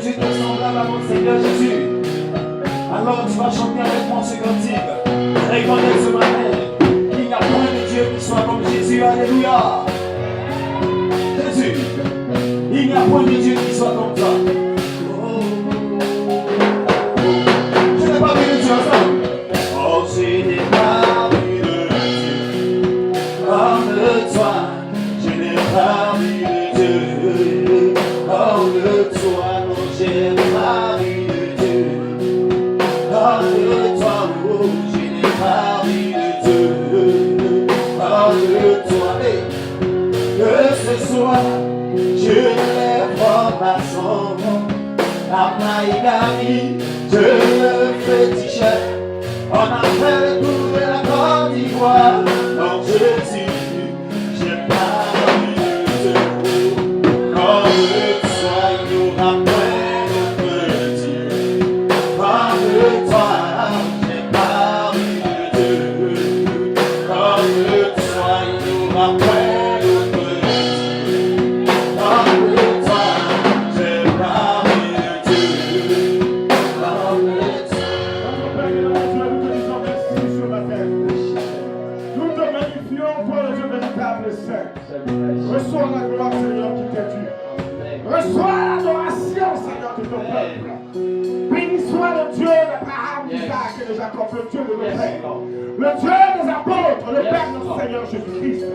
Tu te semblable à mon Seigneur Jésus. Alors tu vas chanter avec moi ce cantique. Reconnais ce matin qu'il n'y a point de Dieu qui soit comme Jésus. Alléluia. Jésus, il n'y a point de Dieu qui soit comme toi. Je n'ai pas vu de Dieu ensemble. Oh, je n'ai pas vu de Dieu comme toi. Je n'ai pas vu de Dieu comme toi. J'ai pas vu de Dieu, hors de toi, oh, je n'ai pas vu de Dieu, hors de toi, que ce soit, je lève ma son, à Maïgami, je me fais t-shirt, on a fait le tour de la Côte d'Ivoire, non Jésus, j'ai pas vu de Dieu, hors de toi, il y aura pas. Reçois la gloire, Seigneur, qui t'est due. Reçois l'adoration, Seigneur, de ton peuple. Béni soit le Dieu d'Abraham, d'Isaac et de Jacob, le Dieu de nos pères. Le Dieu des apôtres, le Père de notre Seigneur Jésus-Christ.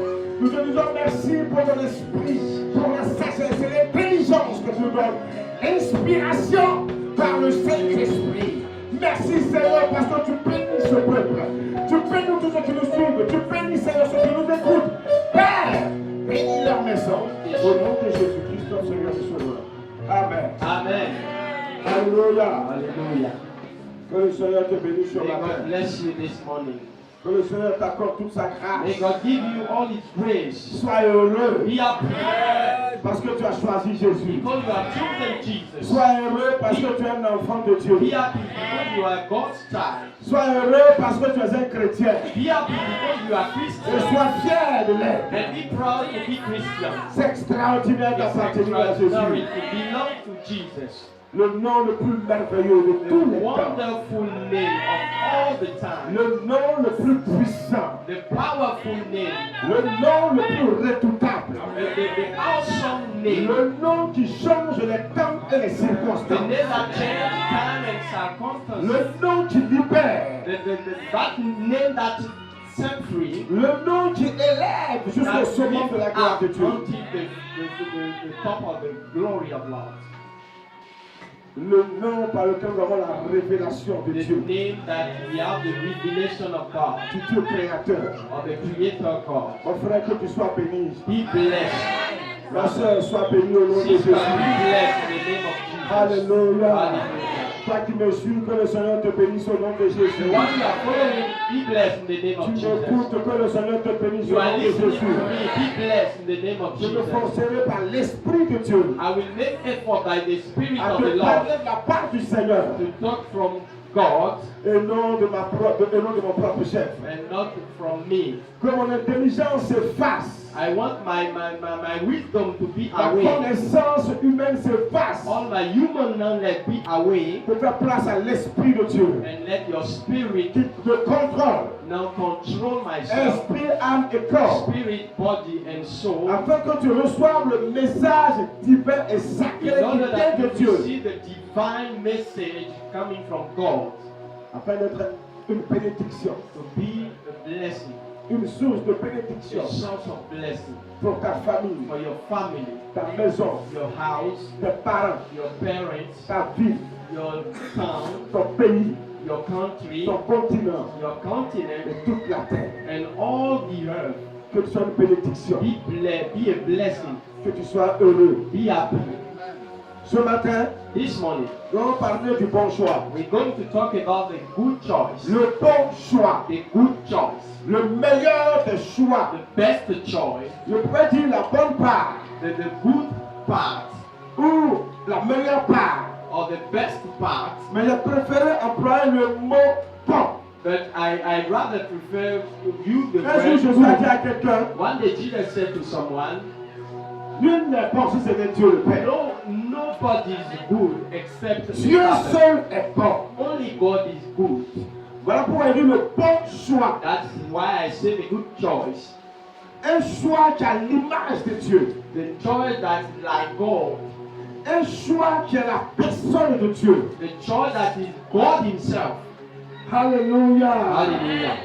Nous te disons merci pour ton esprit, pour la sagesse et l'intelligence que tu nous donnes. Inspiration par le Saint-Esprit. Merci, Seigneur, parce que tu bénis ce peuple. Tu bénis tous ceux qui nous suivent. Tu bénis, Seigneur, ceux qui nous écoutent. Père, bénis leur maison. Au nom de Jésus-Christ, notre Seigneur et Sauveur. Amen. Amen. Alléluia. Hallelujah. Que le Seigneur te bénisse sur May la God terre. bless you this morning. Que le Seigneur t'accorde toute sa May grâce. God give you all His grace. Sois heureux Be happy parce que tu as choisi Jésus. because you have chosen Jesus. Sois heureux parce que tu es un enfant de Dieu. Be happy because you are God's child. Sois heureux parce que tu es un chrétien. Be happy because you are Et Christian. sois fier de l'être. And be proud to be Christian. C'est extraordinaire It's d'appartenir à extraordinary Jésus. to belong to Jesus. Le nom le plus merveilleux de The tous les temps. wonderful name of all the time. Le nom le plus puissant. The powerful name. Le nom le plus redoutable. The awesome name. Le nom qui change les temps et les The circonstances. name that changes time and circumstances. Le nom qui libère. That name that set free. Le nom qui élève jusqu'au That sommet lift de la gloire up de Dieu. until the top of the glory of Lord. Le nom par lequel nous avons la révélation de The Dieu. name that we have the revelation of God, Du Dieu créateur. of the Creator God. Mon frère, que tu sois béni. Be blessed. Ma soeur, sois bénie au nom de Sister, be Jésus. blessed in the name of Jesus. Alléluia. Hallelujah. Toi qui me suis, que le Seigneur te bénisse au nom de The Jésus. one you are following, be blessed in the name Tu of Jesus. m'écoutes, que le Seigneur te bénisse You au are nom de listening to Jésus. me, be blessed in the name of Je me Jesus. forcerai par l'Esprit de Dieu I will make effort by the Spirit à of te the Lord parler de la part du Seigneur to talk from God et non de mon propre chef. and not from me. Que mon intelligence s'efface. I want my wisdom to be La away. connaissance humaine s'efface. All my human knowledge be away Pour faire place à l'Esprit de Dieu and let your spirit qui me contrôle. now control myself, Esprit, âme et corps. spirit, body and soul, Afin que tu reçoives le message divin et sacré in order qui that vient de you Dieu. receive the divine message coming from God Afin d'être une bénédiction. to be a blessing, Une source de a bénédiction source of blessing pour ta famille, for your family, ta maison, your house, tes parents, your parents, ta ville, your town, ton pays, your country, ton continent your continent, et toute la terre. and all the earth. Que tu sois une bénédiction. Be blessed, be a blessing, Que tu sois heureux. be happy. Ce matin, This morning, nous allons parler du bon choix. we're going to talk about the good choice, Le bon choix. the good choice, Le meilleur des choix. the best choice, Je pourrais dire la bonne part the good part, ou la meilleure part. or the best part. Mais j'ai préféré employer le mot bon. But I'd rather prefer use the Un jour, word Jésus a dit à good. quelqu'un, One day Jesus said to someone, nul n'est bon si ce n'est Dieu le Père. no, nobody is good except the Dieu Father. seul est bon. Only God is good. Voilà pourquoi il dit le bon choix. That's why I say the good choice. Un choix qui a l'image de Dieu. The choice that is like God. Un choix qui est la personne de Dieu. The choice that is God Himself. Alléluia. Hallelujah.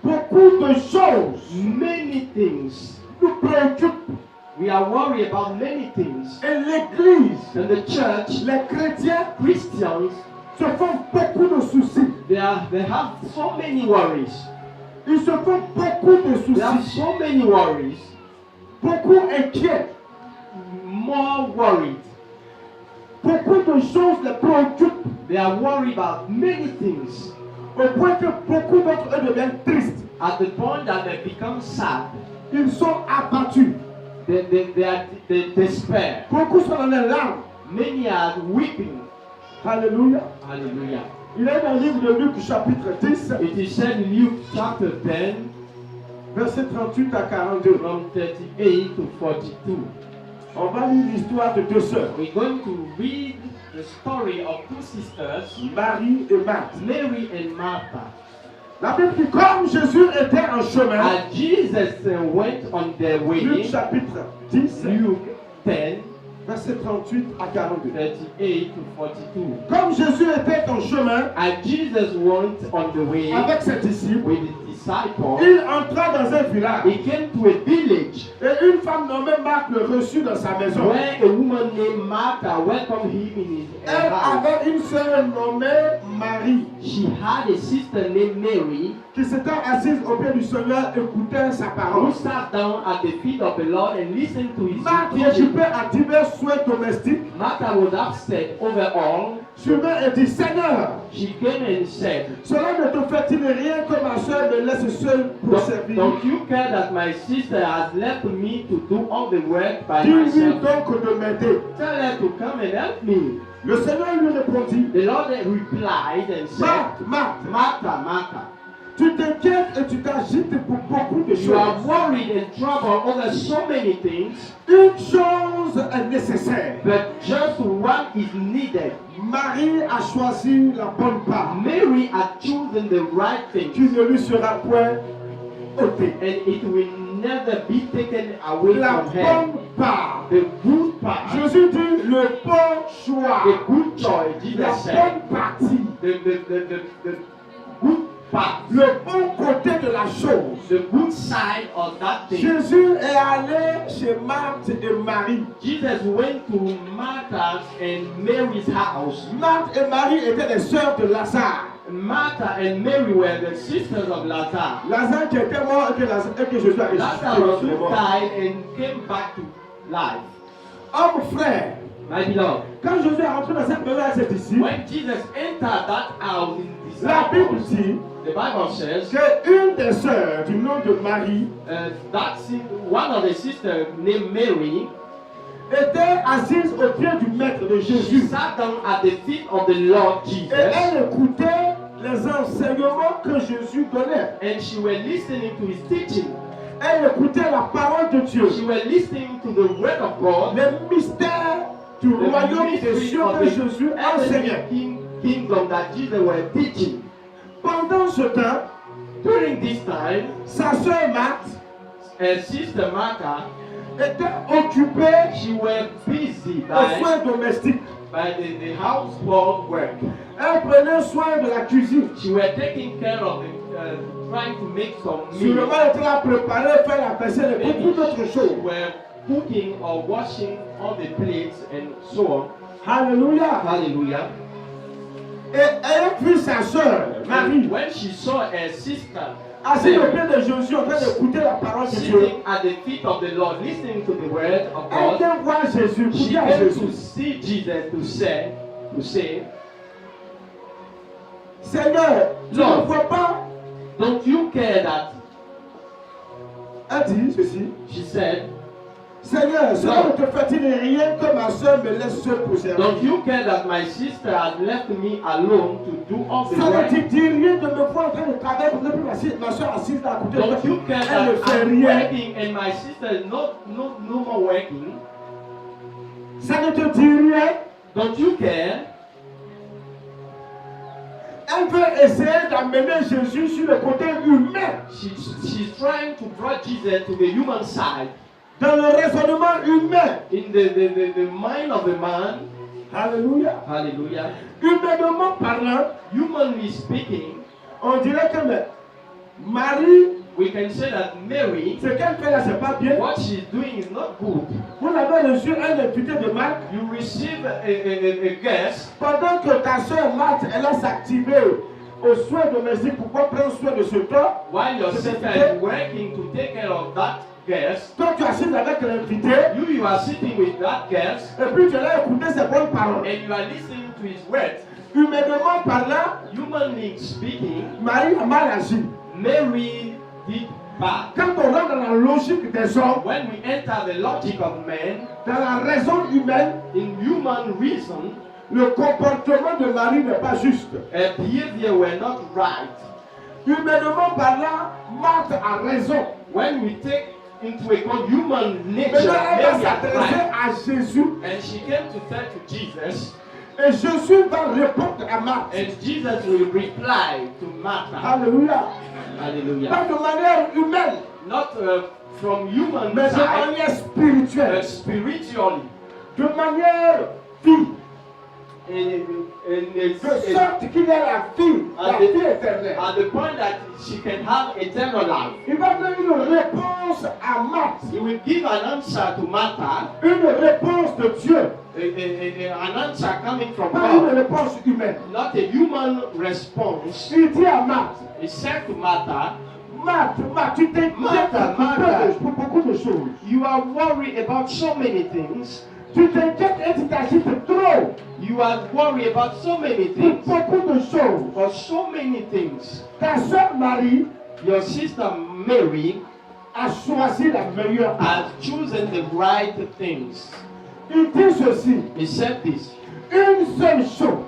Beaucoup de choses Many things. nous préoccupent. We are worried about many things. Et l'Église, In the church, les chrétiens Christians, se font beaucoup de soucis. they have so many worries. Ils se font beaucoup de They have soucis. so many worries. Beaucoup inquiets. More worried. Beaucoup de choses les préoccupent. They are worried about many things. Au point que beaucoup d'entre eux deviennent tristes. At the point that they become sad, Ils sont abattus. they despair. Beaucoup sont dans les larmes. Many are weeping. Alléluia. Hallelujah. Il est dans le livre de Luc chapitre 10, It is said in Luke chapter 10, verset 38 à 42. from 38 to 42. On va lire l'histoire de deux sœurs, We're going to read the story of two sisters, Marie et Marthe. Mary and Martha. La Bible dit comme Jésus était en chemin, As Jesus went on their way, Luc chapitre 10, Luke 10, verset 38 à 42. 38 to 42. Comme Jésus était en chemin As Jesus went on the way avec ses disciples, with his disciples, il entra dans un village he came to a village et une femme nommée Marthe le reçut dans sa maison. where a woman named Martha welcomed him in his Elle house. avait une sœur nommée Marie She had a sister named Mary qui s'était assise au pied du Seigneur écoutait sa who parole. sat down at the feet of the Lord and listened to his Marthe teaching. occupait à divers soins domestiques. Martha was upset overall. Chemin et dit Seigneur, She came and said, cela ne te fait-il rien que ma soeur me laisse seule pour servir? don't you care that my sister has left me to do all the work by Dis-lui myself? donc de m'aider. Tell her to come and help me. Le Seigneur lui répondit The Lord replied and said, Marthe, Marthe, Martha, Martha, tu t'inquiètes et tu t'agites pour beaucoup de you are choses. worried and troubled over so many things, Une chose est nécessaire. but just one is needed. Marie a choisi la bonne part Mary had chosen the right qui thing, ne lui sera point ôtée. and it will never be taken away La from her. bonne part. The good part, Jésus dit le bon choix. the good choice, La Jesus said, bonne partie. the good part, Le bon côté de la chose. the good side of that thing. Jésus est allé chez Marthe et Marie. Jesus went to Martha's and Mary's house. Marthe et Marie étaient les sœurs de Lazare. Martha and Mary were the sisters of Lazarus. Lazare qui était mort et que Jésus a Lazarus ressuscité. who died and came back to life. Homme frère, My beloved, quand Jésus est rentré dans cette maison avec ses disciples, when Jesus entered that house in his la Bible disciples, dit the Bible says qu'une des sœurs du nom de Marie one of the sisters named Mary, était assise au pied du maître de she Jésus. sat down at the feet of the Lord Et Jesus, elle écoutait les enseignements que Jésus donnait. and she was listening to his teaching. Elle écoutait la parole de Dieu. She was listening to the word of God, Les mystères du the royaume des mystery cieux of que the Jésus enseignait. kingdom that Jesus was teaching. Pendant ce temps, During this time, sa sœur Marthe her sister Martha, était occupée she was busy aux soins domestiques. by the household work. Elle prenait soin de la cuisine. She was taking care of trying to make some Sur le meal. moment, elle était là préparée, faire la vaisselle et beaucoup d'autres Maybe choses. were cooking or washing all the plates and so on. Alléluia. Hallelujah. Et elle vit sa sœur, Marie, And when she saw her sister assise au pied de Jésus en train d'écouter la parole de Dieu, sitting at the feet of the Lord, listening to the word of elle God, vient voir Jésus, pour she dire à came Jésus, to see Jesus to say, Seigneur, tu Lord. ne vois pas? don't you care that, Elle dit ceci, she said, Seigneur, cela ne te fait-il rien crains que ma soeur me laisse seule pour servir. Don't you care that my sister has left me alone to do all the Ça ne work? te dit rien de me voir en train de travailler pour depuis ma soeur assise là à côté de Don't you moi. care Elle ne that fait I'm rien. working and my sister is no more working? Ça ne te dit rien. Don't you care? Elle veut essayer d'amener Jésus sur le côté humain. She's trying to draw Jesus to the human side. Dans le raisonnement humain. In the mind of the man. Alléluia. Hallelujah. Humainement parlant, Humanly speaking, on dirait que Marie, we can say that Mary, ce qu'elle fait là, c'est pas bien. what she's doing is not good. Vous avez reçu un invité de Marc. You receive a guest Pendant que ta soeur Marthe, elle a s'activé aux soins domestiques pour prendre soin de ce corps. while your sister is working to take care of that guest. Toi, tu assises avec l'invité. You are sitting with that guest Et puis tu l'as écouté ses bonnes paroles. and you are listening to his words. Humainement parlant, Humanly speaking, Marie a mal agi. Mary did bad. Quand on rentre dans la logique des hommes, When we enter the logic of men, dans la raison humaine, in human reason, le comportement de Marie n'est pas juste. her behavior were not right. Humainement parlant, Marthe a raison. When we take into account human nature, Maintenant, elle va Mary had s'adresser right. à Jésus. And she came to tell to Jesus, Et Jésus va répondre à Marthe. and Jesus will reply to Martha. Alléluia. Hallelujah. Pas de manière humaine, Not from human mais de side, manière spirituelle. but spiritually. De manière vie. In De sorte qu'il ait la vie éternelle. at the point that she can have eternal life. Il va donner une réponse à Marthe. He will give an answer to Martha, Une réponse de Dieu. an answer coming from Pas une God, réponse humaine. not a human response. Il dit à Marthe, He said to Martha, Marthe, tu t'inquiètes pour beaucoup de choses. you are worried about so many things. Tu t'inquiètes et tu t'agites trop You are worried about so many pour things. beaucoup de choses. For so many things. Ta soeur Marie Your sister Mary a choisi la meilleure. has chosen the right things. Il dit ceci, He said this. une seule chose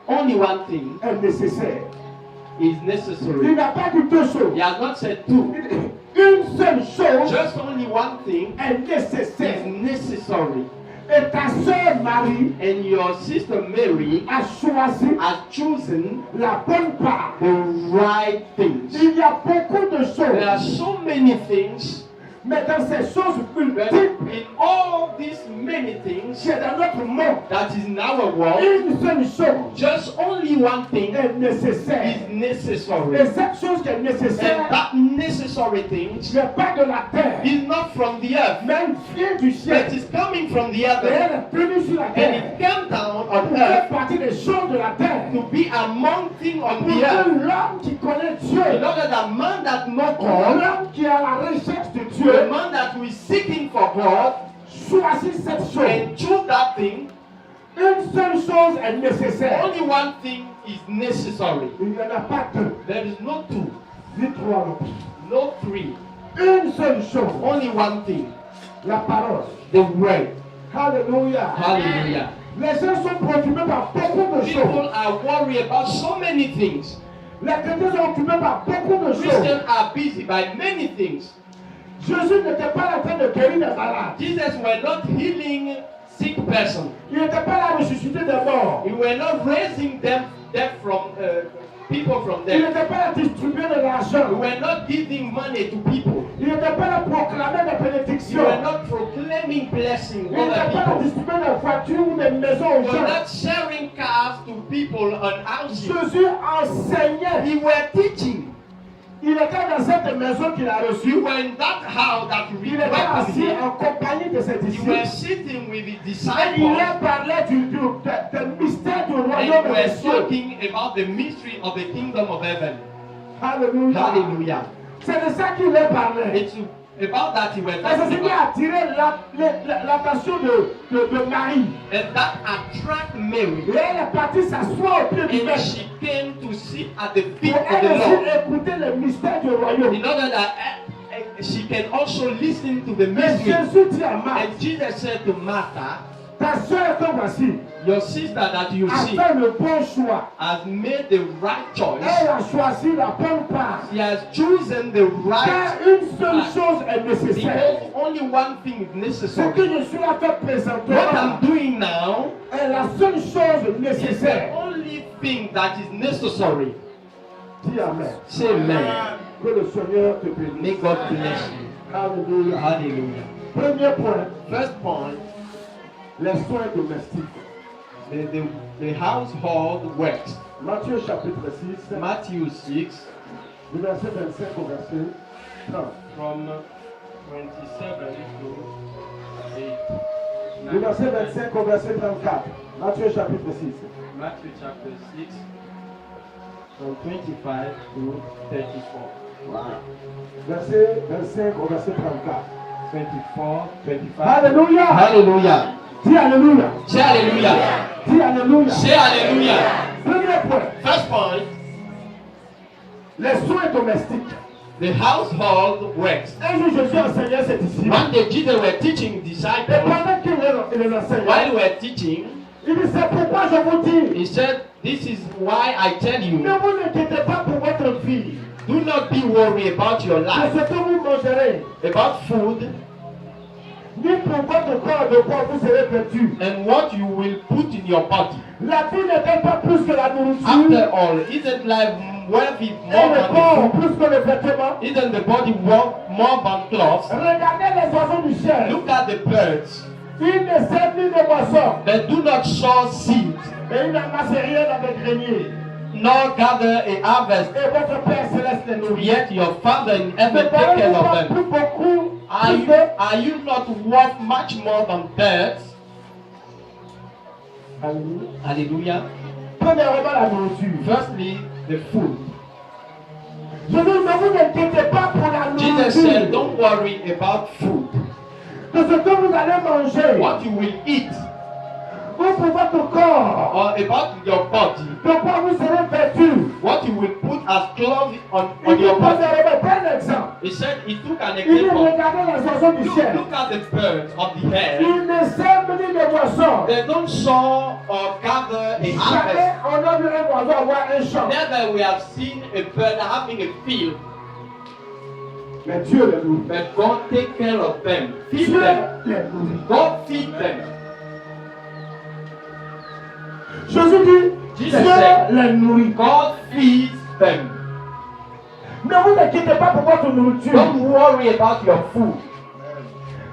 Only one thing est nécessaire. is Il necessary. n'a pas dit deux choses. He has not said two. Une seule chose Just only one thing est is nécessaire. necessary. Et ta soeur Marie And your sister Mary a choisi has chosen la bonne part. the right things. Il y a beaucoup de There are choses, so many things, mais dans ces choses but multiples in all these many things qui est dans notre monde, that is in our world, une seule chose just only one thing est nécessaire. is Et necessary. cette chose qui est And nécessaire that necessary thing n'est pas de la terre, is not from the earth, mais elle vient du but ciel. is coming from the Et heaven. elle est venue sur la And terre it came down pour on faire earth partie des choses de la terre. to be among things on Pour the earth. que l'homme qui connaît Dieu, In order that man that know God, l'homme qui est à la recherche de the Dieu, man that is seeking for God, choisit cette chose. and choose that thing, Une seule chose est nécessaire. only one thing is necessary. Il n'y en a pas deux, There is no two, ni trois non plus. no three, Une seule chose, only one thing, la parole. the word. Alléluia. Hallelujah. Les gens sont préoccupés par beaucoup de People choses. are worried about so many things. Les chrétiens sont occupés par beaucoup de choses. Christians are busy by many things. Jésus n'était pas en train de guérir les malades. Jesus were not healing sick person. Il n'était pas là à ressusciter des morts. He were not raising them from people from Il them. n'était pas là à distribuer de We l'argent. were not giving money to people. Il n'était pas là à proclamer des We bénédictions. were not proclaiming blessing Il n'était over pas là à people. distribuer des voitures ou des maisons aux We were gens. not sharing cars to people on houses. Jésus enseignait. We were teaching. Il était dans cette maison qu'il a We reçue. were in that house that we Il était welcomed assis him. en compagnie de ses We disciples. were sitting with the Et il disciples leur parlait du mystère du and royaume we were des cieux. talking about the mystery of the kingdom of heaven. Alléluia. Hallelujah. C'est de ça qu'il leur parlait. It's about that he was Et ça talking s'est mis about. à attirer l'attention de Marie. And that attracted Mary. Et elle est partie s'asseoir au pied du And maître. she came to sit at the feet Pour of elle the aussi Lord. écouter le mystère du royaume. In order that she can also listen to the Mais mystery. Jésus dit à Marthe, And Jesus said to Martha, Ta soeur que voici Your sister that you a see fait le bon choix. has made the right choice. Elle a choisi la bonne part. She has chosen the Car right une seule chose est nécessaire. because only one thing is Ce que necessary. je suis à faire What présentement I'm doing now est la seule chose is the nécessaire. only thing that is necessary. Dis Amen. Say amen. Que le Seigneur te bénisse. May God bless you. Alléluia. Hallelujah. Premier point, First point, les soins domestiques. the household works. Matthieu chapitre 6, Matthew 6 du verset 25 au verset 30. from 27 to 8. Du verset 25 au verset 34. Matthieu chapitre 6. Matthew chapter 6 from 25 to 34. Voilà. Verset 25 au verset 34. 24, 25. Alléluia. Hallelujah. Dis Alléluia. Say hallelujah. Dis Alléluia. Say hallelujah. Premier point, First point, les soins domestiques. the household works. Un jour, Jésus enseignait ses disciples. One day Jesus were teaching Et disciples. pendant qu'il les enseignait, While we were teaching, il dit, c'est pourquoi je vous dis, he said, this is why I tell ne you, vous inquiétez pas pour votre vie, do not be worried about your de life, ce que vous mangerez, about food, ni pour votre corps de quoi vous serez vêtus. and what you will put in your body. La vie n'est pas plus que la After nourriture, all, isn't life worth it et more le than the corps food? plus que le vêtement. Isn't the body worth more than clothes? Regardez les oiseaux du ciel. Look at the birds. Ils ne sèment ni ne moissonnent, They do not sow seed, et ils n'amassent rien dans des greniers. nor gather a harvest, Et votre Père céleste les nourrit. yet your Father in Ne heaven take care parlez-vous of pas them. plus beaucoup Are plus you, que- are you not worth much more than birds? Alléluia. Hallelujah. Premièrement, la nourriture. Firstly, the food. Je dis, ne vous inquiétez pas pour la Jesus said, nourriture. don't worry about food, De ce que vous allez manger. what you will eat, Ou pour votre corps. or about your body, De quoi vous serez vêtus. what you will put as clothes on Il dit, your body. premièrement, prenez exemple. He said, he took an Il dit, example. regardez les oiseaux du ciel. Look at the birds of the air. Ils ne sèment ni ne moissonnent. They don't sow or gather a Jamais harvest. on a vu un oiseau avoir un champ. Never we have seen a bird having a field, Mais Dieu les nourrit. but God take care of them. Feed Dieu them. les nourrit. God feed them. Jésus dit, Jesus Dieu said, les nourrit. God feeds them. Ne vous inquiétez pas pour votre nourriture. Don't worry about your food.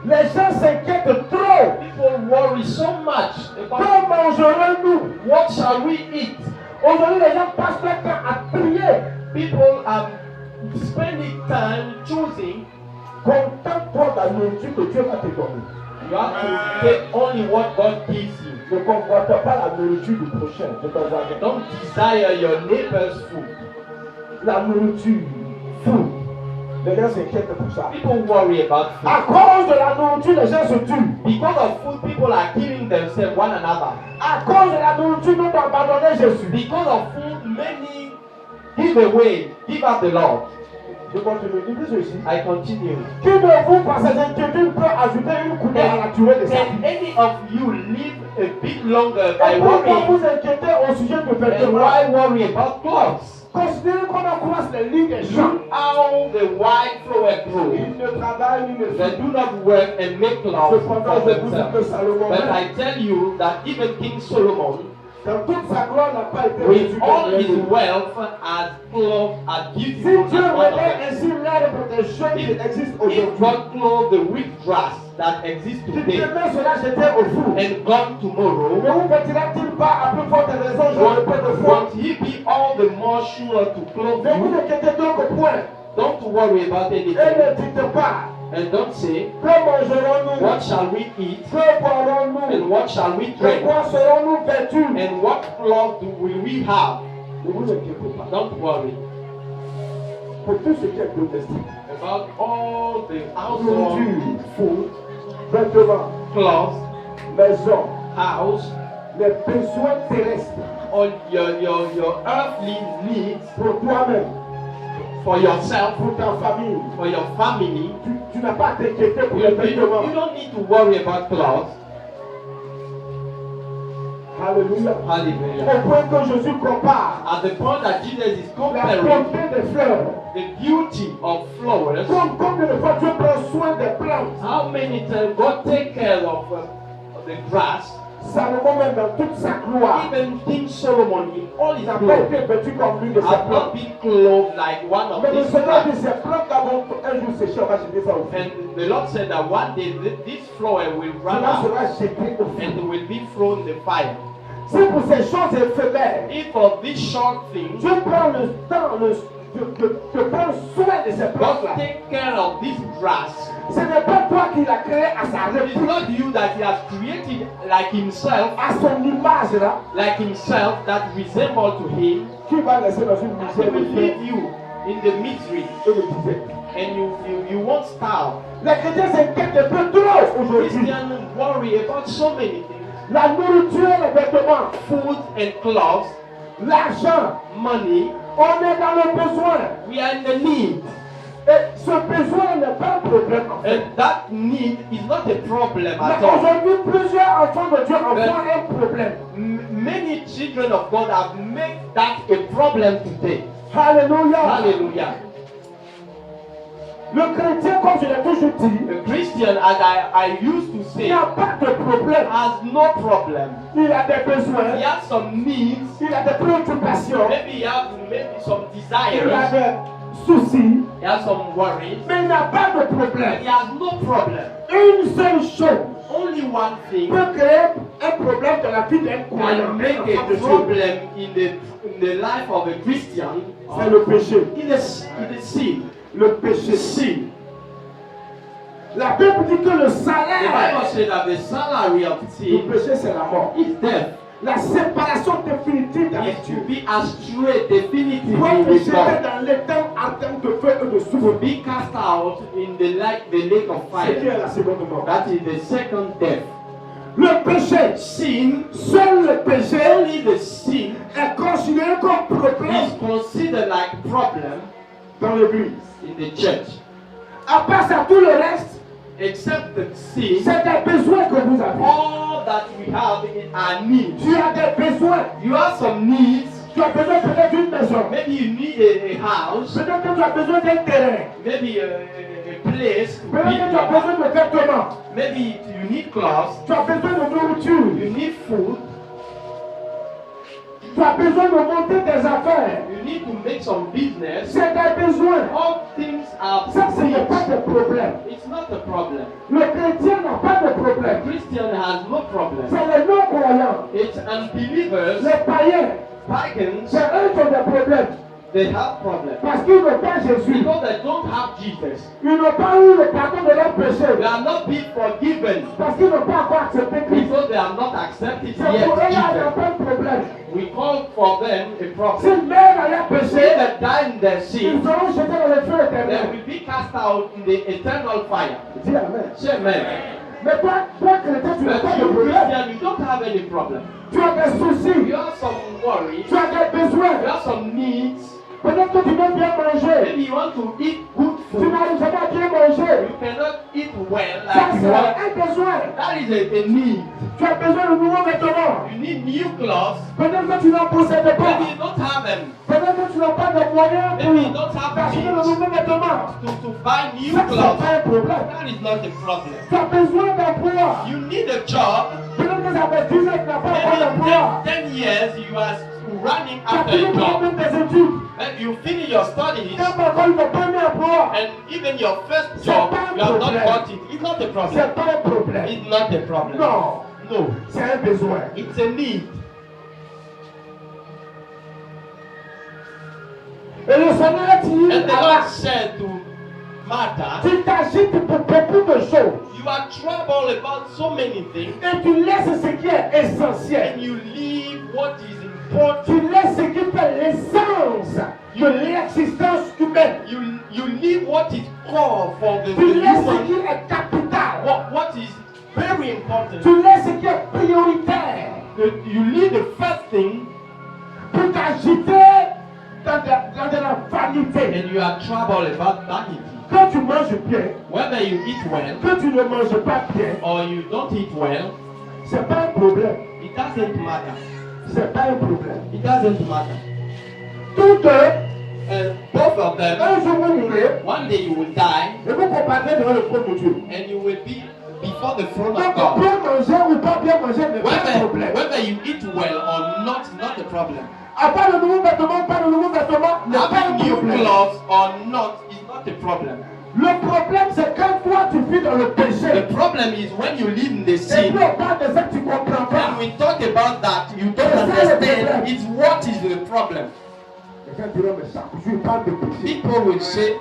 Les gens s'inquiètent trop. People worry so much about Quand mangerons-nous? what shall we eat. Aujourd'hui, les gens passent leur temps à prier. People are spending time choosing. Contente-toi de la nourriture que Dieu va te donner. You have to take only what God gives you. Ne convoite pas la nourriture du prochain. De ton voisin. Don't desire your neighbor's food. La nourriture, food. Les gens s'inquiètent pour ça. People worry about food. À cause de la nourriture, les gens se tuent. Because of food, people are killing themselves one another. À cause de la nourriture, nous avons abandonné Jésus. Because of food, many give away, give up the Lord. Je continue. Il dit ceci. I continue. Qui de vous, par ses inquiétudes, peut ajouter une couleur à la durée de sa Can vie? any of you live a bit longer by Et pourquoi worrying? vous inquiétez au sujet de And vêtements? why worry about clothes? Considérez comment croissent les lignes des champs. Look how the white flower grows. Ils ne travaillent ni ne They font. do not work and make clothes Cependant, for je vous dis que themselves. Salomon, But I tell you that even King Solomon, dans toute sa gloire, n'a pas été with réduit all comme his lui. wealth, as clothes as Si beautiful Dieu as one of remet them. ainsi l'herbe des champs qui existent If aujourd'hui, God clothed the rich grass that exists si today demain cela jetait au four, and gone ne tomorrow, vous vêtira-t-il pas à plus forte raison, je le répète de foi? won't he be all the more sure to clothe Ne vous you? inquiétez donc point Don't worry about et anything. ne dites pas And don't say, que mangerons-nous, what shall we eat? que boirons-nous, And what shall we de drink? quoi serons-nous vêtus? And what clothes will we have? Ne vous inquiétez pas. Don't worry Pour tout ce qui est domestique, about all the household nourriture, food, vêtements, clothes, maison, house, les besoins terrestres all your earthly needs pour toi-même, for yourself, pour ta famille. for your family. Tu n'as pas à t'inquiéter pour les You vêtements. don't need to worry about clothes. Alléluia. Hallelujah. Au point que Jésus compare At the point that Jesus is la comparing beauté des fleurs. the beauty of flowers, Combien de fois Dieu prend soin des plantes. how many times God take care of the grass, Salomon même dans toute sa gloire even King Solomon in all his n'a pas glory, été vêtu comme l'une de ses has plantes. not been clothed like one of Mais le these Seigneur dit plants. ces plantes vont un jour sécher, on va jeter ça au feu. And the Lord said that one day this flower will run Cela out sera jeté au feu. and will be thrown in the fire. C'est pour ces choses éphémères. If for this short thing, Dieu prend le temps de prendre soin de ces God plantes-là. take care of this grass. Ce n'est pas toi qui l'as créé à sa It is réplique, not you that He has created like Himself, à son image là, that resemble to Him. qui va laisser dans une And He misère will de leave you in the misery, et de misère. and you won't starve. Les chrétiens s'inquiètent un peu trop aujourd'hui. Christians worry about so many things: La nourriture, les vêtements, food and clothes, l'argent. money. On est dans le besoin. We are in the need, Et ce besoin n'est pas un problème en fait. and that need is not a problem Mais at all. aujourd'hui, plusieurs enfants de Dieu en font un problème. Many children of God have made that a problem today. Alléluia. Hallelujah. Le chrétien, comme je l'ai toujours dit, A Christian, as I used to say, n'a pas de problème. has no problem. Il a des He besoins, has some needs. il a des préoccupations, Maybe he has some il a desires. des soucis, He has some worries. mais il n'a pas de But problème. he has no problem. Une seule chose Only one thing peut créer un problème dans la vie d'un croyant. can make un enfant a de Dieu. problem in the life of a Christian. C'est le péché. In the sin. Le péché. Sin. La Bible dit que le The Bible salaire says that the salary of du sin péché, c'est la mort. is death. La séparation définitive Is d'avec to Dieu. be astray definitively Pour être with jeté God. dans l'étang ardent de feu et de To souffle. be cast out in the lake of C'est qui fire. est la seconde mort. That is the second death. Le péché, Sin, seul le péché only the sin est considéré comme problème is considered like problem dans l'église. in the church. À part ça, tout le reste, Except the sin, c'est des besoins que vous avez. all that we have are needs. Tu as des besoins. You have some needs. Tu as besoin peut-être d'une maison. Maybe you need a house. Peut-être que tu as besoin d'un terrain. Maybe a place. to Peut-être be que tu as in. besoin de vêtements. Maybe you need clothes. Tu as besoin de nourriture. You need food. Tu as besoin de monter tes affaires. You need to make some business. C'est des besoins. All things are Ça, ce n'est pas needs. de problème. It's not a problem. Le chrétien n'a pas de problème. Christian has no problem. C'est les non-croyants, It's unbelievers, les païens. pagans, C'est eux qui ont des problèmes. they have problems. Parce qu'ils n'ont pas Jésus. Because they don't have Jesus. Ils n'ont pas eu le pardon de leurs péchés. They are not being forgiven. Parce qu'ils n'ont pas encore accepté Christ. Because they are not accepted C'est pour eux là, il n'y a yet pas de problème. Jesus. We call for them a Si problem. mère a They péché, that die in their ils sin, seront jetés dans le feu they éternel. will be cast out in the eternal fire. Dis Amen. Say amen. Mais toi chrétien, tu n'as But pas de you problème. Christian, you don't have any problem. Tu as des soucis. You have some worries. Tu as des besoins. You have some needs. Peut-être que tu veux bien manger. Maybe you want to eat good Tu food. n'arrives pas à bien manger. You cannot eat well Ça, like c'est you want. un besoin. That is a need. Tu as besoin de nouveaux vêtements. You need new clothes. Peut-être que tu n'en possèdes pas. Maybe you don't have them. Peut-être que tu n'as pas de moyens Maybe you pour don't have t'acheter de means nouveaux vêtements. to buy new Ça, c'est clothes. pas un problème. That is not a problem. Tu as besoin d'emploi. You need a job. Peut-être que ça fait 10 ans que tu n'as pas encore d'emploi. Maybe 10 years you are running Tu as after fini a par job. même tes études. Maybe you finish your studies Tu n'as pas encore eu ton premier emploi. and even your first job, you have not got it. It's not a problem. C'est pas un problème. It's not a problem. Non, No. c'est un besoin. It's a need. Et le Seigneur dit And the à Lord Marc, said to Martha, tu t'agites pour beaucoup de choses. you are troubled about so many things Et tu laisses ce qui est essentiel. and you leave what is important. Tu laisses ce qui fait l'essence de l'existence humaine. You leave what is core for the Tu laisses ce human. qui est capital. What is very important. Tu laisses ce qui est prioritaire You leave the first thing pour t'agiter dans de la vanité. and you are troubled about vanity. Quand tu manges bien, Whether you eat well que tu ne manges pas bien, or you don't eat well, c'est pas un problème. it doesn't matter. C'est pas un problème. It doesn't matter. Tous deux, Both of them, un jour vous mourrez, one day you will die et vous comparez devant le trône de Dieu. and you will be before the throne Donc, of God. bien manger ou pas bien manger n'est pas un problème. Whether you eat well or not, not a problem. Avoir de nouveaux vêtements, pas de nouveaux vêtements n'est pas un Having new problème. clothes or not is not a problem. Le problème, c'est quand toi tu vis dans le péché. The problem is when you live in the Et sin. puis on parle de ça que tu comprends pas. When we talk about that, you don't understand. It's what is the problem. Quelqu'un dirait, mais chaque jour il parle de péché. People will say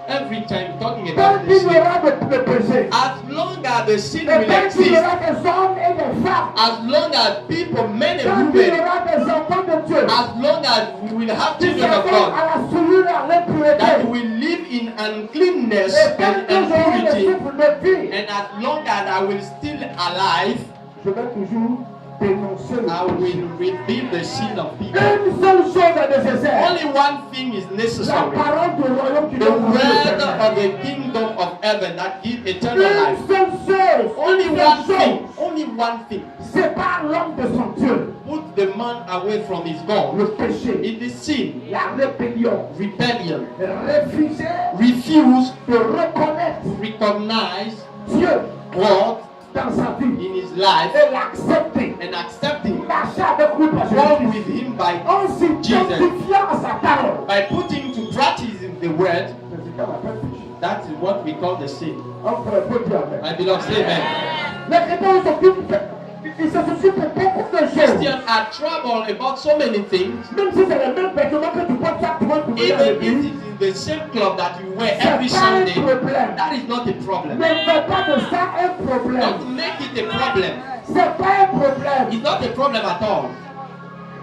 every time talking Quand about the il y sin. aura de péché, As long as the sin et will quand il y exist, aura des hommes et des femmes, as long as people, men quand and il y women, aura des enfants de Dieu, as long as we will have qui children of seront God, à la souillure, à that l'impureté, will live in uncleanness et quand and ils auront le impurity, souffle de vie, and as long as I will still alive, je vais toujours dénoncer le I péché. will reveal the sin of people. Une seule chose est nécessaire. Only one thing is La necessary. parole du royaume qui The donne la vie word éternelle. of the kingdom of heaven that gives eternal life. Une seule chose, Only une one seule thing. chose, Only one thing. sépare l'homme de son Dieu. Put the man away from his God. Le péché, It is sin, la rébellion, rebellion, refuser refuse de reconnaître to recognize Dieu God dans sa vie in his life et l'accepter. and accept him. Marcher avec lui par Walk Jésus. with him by En s'identifiant à sa parole. putting to practice the word. C'est ce qu'on appelle péché. That is what we call the sin. On pourrait pas dire amen. My beloved, say amen. Les chrétiens ils se soucient pour beaucoup de choses. Christians are troubled about so many things. Même si c'est les mêmes vêtements que tu portes chaque fois pour venir à Even if l'église, it is the same club that you wear c'est every pas un Sunday, problème. that is not a problem. Ne fais pas de ça un problème. Don't make it a problem. C'est pas un problème. It's not a problem at all.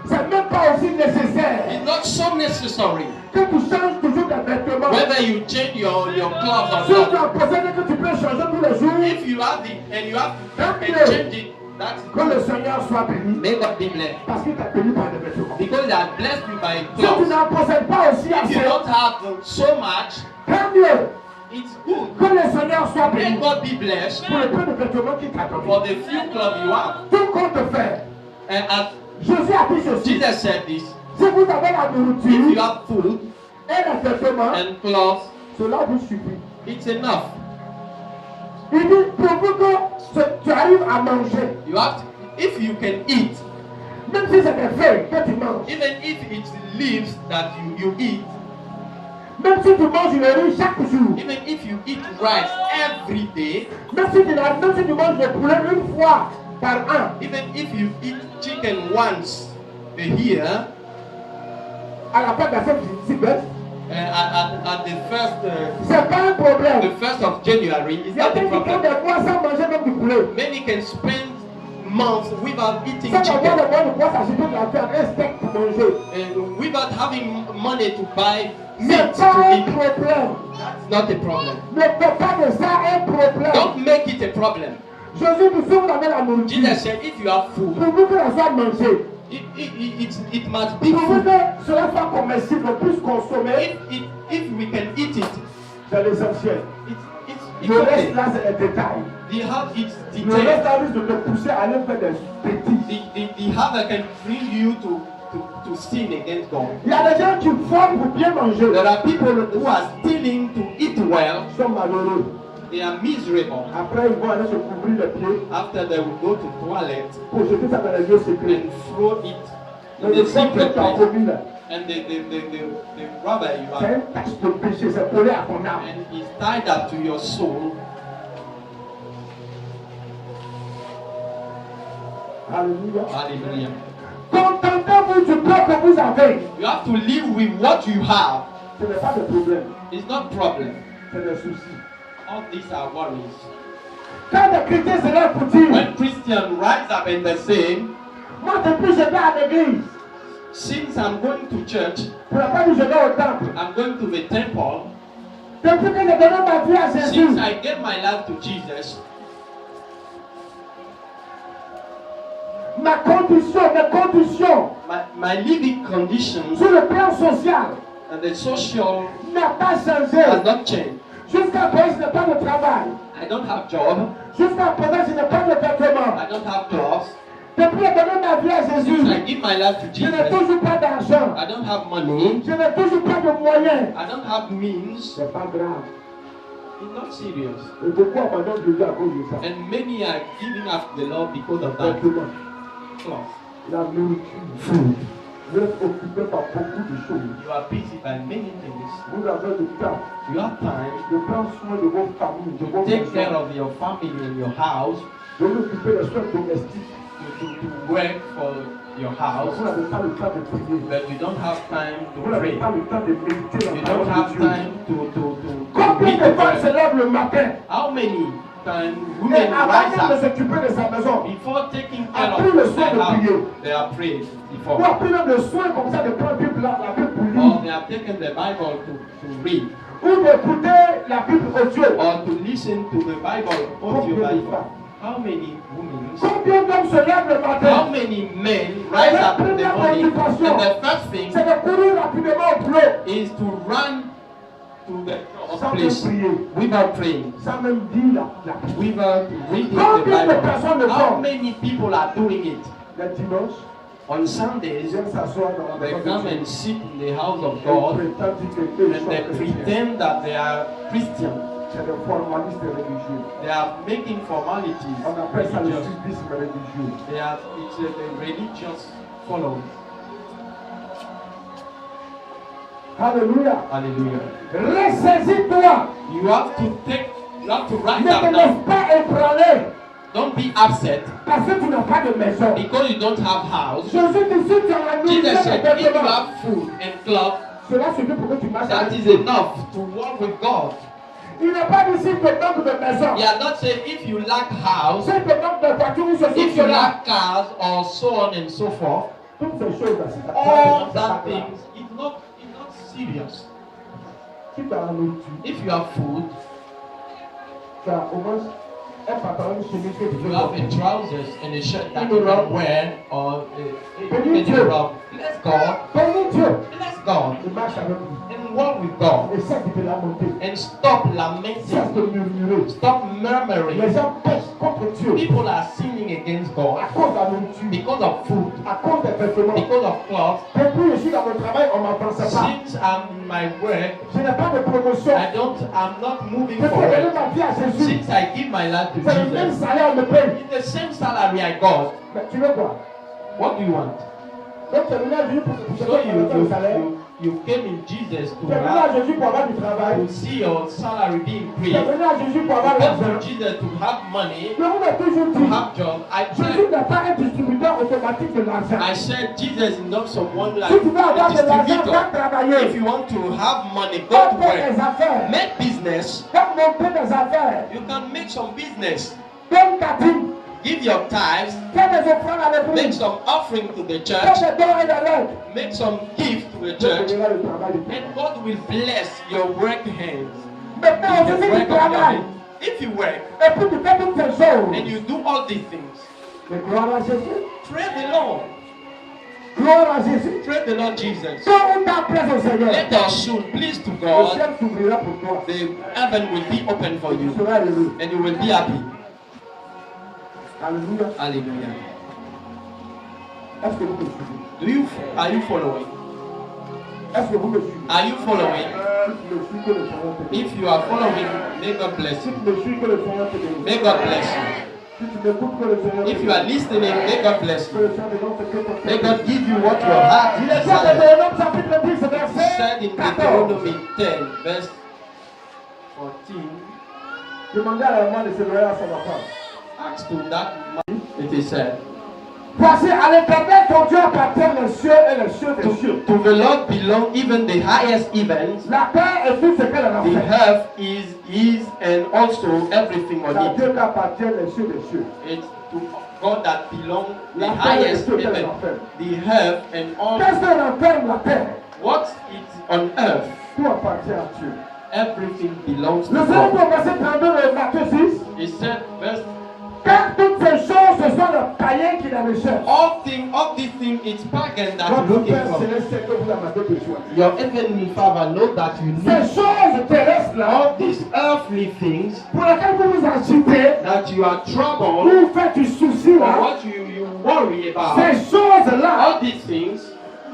C'est même pas aussi nécessaire It's not so necessary. que tu changes toujours de vêtements. Whether you change your clothes or Si tu not. as posé que tu peux changer tous les jours, If you have it and you have and change it, that's que le good. Seigneur soit béni. May God be blessed. Parce qu'il t'a béni par des vêtements. Because He has blessed you by Si tu clothes. n'en possèdes pas aussi If you assez, don't have so much, tant mieux. it's good. Que le Seigneur soit May béni God be blessed pour le peu de vêtements qu'il t'a donné. for the few clothes you have. Tout compte fait. And as Jésus a dit ceci. Jesus said this, Si vous avez la if you nourriture have food et les vêtements, and clothes, cela vous suffit. it's enough. Il dit, pourvu que tu arrives à manger, You have to, if you can eat, même si c'est des feuilles que tu manges, even if it's leaves that you eat, même si tu manges le riz chaque jour, even if you eat rice every day, même si tu manges le poulet une fois par an, even if you eat chicken once a year, à la fin de la fête semaine, at the first c'est pas un problème. the 1st of January, Il it's y a not a des qui font problem. des mois sans manger même du poulet. Many can spend months without eating Sans avoir le chicken moyen de pouvoir s'acheter de la viande, un steak pour manger. and without having money to buy meat C'est pas to un eat. problème. It's not a problem. Ne fais pas de ça un problème. Don't make it a problem. Jésus dit, si vous avez la nourriture, Jesus said, if you have food, pourvu que la soit mangée, it must be pourvu food. que cela soit comestible, puisse consommer, If we can eat it, c'est l'essentiel. it's Le okay. reste là, c'est les détails. The heart is Le reste detailed. là risque de te pousser à aller faire des bêtises. The heart can bring you to sin against God. Il y a des gens qui font pour bien manger. There are people who are stealing to eat well. Ils sont malheureux. They are miserable. Après, ils vont aller se couvrir les pieds After they will go to toilet pour jeter ça dans les lieux secrets. and throw it Mais in le the fait que secret tu as place. commis là, And the rubber you c'est have, une tache de péché, c'est collé à ton âme. and it's tied up to your soul. Alléluia. Hallelujah. Contentez-vous du peu que vous avez. You have to live with what you have. Ce n'est pas de problème, It's not problem. c'est des soucis. All these are worries. Quand des chrétiens se lèvent pour dire, When Christians rise up and they say, moi depuis je vais à l'église, since I'm going to church, je ne vais pas dire je vais au temple. I'm going to the temple, Depuis que j'ai donné ma vie à Jésus, since I gave my life to Jesus, mes conditions my living conditions sur le plan social and the social n'a pas has changé. not changed. Jusqu'à présent, je n'ai pas de travail. I don't have job, Jusqu'à présent, je n'ai pas de vêtements. I don't have clothes, Depuis que j'ai donné ma vie à Jésus, Since I give my life to je n'ai Jesus, toujours pas d'argent. I don't have money. Je n'ai toujours pas de moyens. I don't have means. C'est pas grave. It's not serious. Et beaucoup abandonnent Jésus à cause de ça. And many are giving up the Lord because of that. Simplement, Cloth. la nourriture, food. Vous êtes occupé par beaucoup de choses. You are busy by many things. Vous avez le temps You have time de prendre soin de vos familles, de vos to take care enfants, of your family and your house, de vous occuper des soins domestiques. to work for your house, Vous n'avez pas le temps de prier. but you don't have time to Vous n'avez pray. pas le temps de méditer You la don't parole have de Dieu. time to Combien read de the femmes se word. lèvent le matin How many times et women avant rise même de up s'occuper de sa maison, before taking care après of le their soin de house, prier, they are prayed ou before. après même le soin comme ça de prendre la Bible pour Or lire, they have taken the Bible to read. ou d'écouter la Bible audio. Or to listen to the Bible, audio Bible. How many women, Combien d'hommes se lèvent le how matin? many men rise up in the morning and the first thing C'est de courir rapidement au boulot, is to run to the sans même place prier, without praying, sans même dire la prière. without reading the Combien de personnes le Bible. How font? many people are doing it? Le dimanche, On Sundays, ils viennent s'asseoir dans la they maison come de Dieu. and sit in the house of Ils God prétendent dire que eux and they sont chrétiens. pretend that they are Christians. C'est des formalistes religieux. They are making formalities. On appelle ça le religious. sudisme religieux. It's a religious following. Alléluia. Hallelujah. Ressaisis-toi. You have to rise Ne te up now. laisse pas ébranler Don't be upset parce que tu n'as pas de maison. because you don't have house. Jésus dit si tu as la nourriture Jesus et said, des if you vêtements, have food and cloth, cela suffit pour que tu marches that avec is Dieu. enough to walk with God. Il n'est pas dit si tu manques de maison. He has not said if you lack house, Si tu manques de voiture ou ceci if you cela. lack cars, or so on and so forth. Toutes ces choses-là, c'est pas All ça. that things, it's not serious. Si tu as la nourriture, If you have food, tu as au moins un pantalon, une chemise que tu you peux have a porter. trousers and a shirt that you can wear, or Bénis a Dieu. robe. Bless God. Bénis Dieu. Bless God. Et marche avec lui. And walk with God. Et cesse de lamenter. And stop Cesse lamenting. de murmurer. Stop Les murmuring. gens pêchent contre Dieu People are sinning against à God cause de la nourriture, because of food, à cause des vêtements. because of clothes. Depuis que je suis dans mon travail, on ne m'avançait pas. Since I'm in my work, Je n'ai pas de promotion. I'm not moving Depuis que j'ai donné forward. ma vie à Jésus, Since I give my life to c'est le même Jesus, salaire qu'on me paye. it's the same salary I got. Mais tu veux quoi? What do you want? Donc tu es venu à Jésus pour So te faire le salaire. you came in Jesus Tu es venu à Jésus pour avoir du travail. to see your salary being Tu es increased. venu à Jésus pour avoir You came l'argent. to Jesus to have money, Mais vous m'avez toujours to dit, have job. Jésus n'est pas un distributeur automatique de l'argent. I said Jesus is not someone like Si tu veux avoir a de l'argent, va distributor. If travailler. you want to have money, go Va to faire work. des affaires. Make business. Va monter des affaires. You can make some business. Donne ta dîme. Give your tithes. Fais des offrandes à Make l'église. some offering to the Fais church. des dons et des lettres. Make some gift to the Dieu church. bénira le travail de Dieu. And God will bless your work hands. Maintenant, The je dis work du of your travail. hands. If you work Et puis tu fais toutes ces and choses. you do all these things, Mais gloire à Jésus. praise the Lord. Gloire à Jésus. Praise the Lord Jesus. Tôt ou tard, plaise au Seigneur. Let us soon please to Le God. ciel s'ouvrira pour toi. The heaven will be open for Tu you seras heureux. and you will be happy. Alléluia. Hallelujah. Est-ce que vous me suivez? Are you following? Est-ce que vous me suivez? Are you following? Si tu me suis, que le Seigneur te bénisse. If you are following, may God bless Si you. tu me suis, que le Seigneur te bénisse. May God bless you. Si tu m'écoutes, que le Seigneur te If you are bénisse. listening, may God bless Que you. le Seigneur te donne May God give you what your heart Il est dit à desires. Deutéronome chapitre 10, Said verset in 14. Deuteronomy 10, verse 14, Demandez à la maman de se loyer à son enfant. ask to that man, it is said, Voici à l'Éternel ton Dieu appartiennent les cieux et les cieux des cieux. to the Lord belong even the highest heavens. La terre et tout ce qu'elle en a The fait. earth is his and also everything C'est à on it. Dieu qu'appartiennent les cieux des cieux. It's to God that belong the La terre et highest tout ce qu'elle heaven, en fait. the earth and all Qu'est-ce qu'elle enferme la terre? what is on earth. Tout appartient à Dieu. Everything belongs to Le Seigneur God. au verset 32 de Matthieu 6. He said, verse, Car toutes ces choses, ce sont les païens qui les recherchent. all these things, it's pagan that Votre you're looking Père for. céleste sait que vous en avez besoin. Your heavenly Father knows that you Ces need choses terrestres-là, all these earthly things pour lesquelles vous vous agitez, that you are troubled vous faites du souci or là, what you worry. about, ces choses-là, all these things,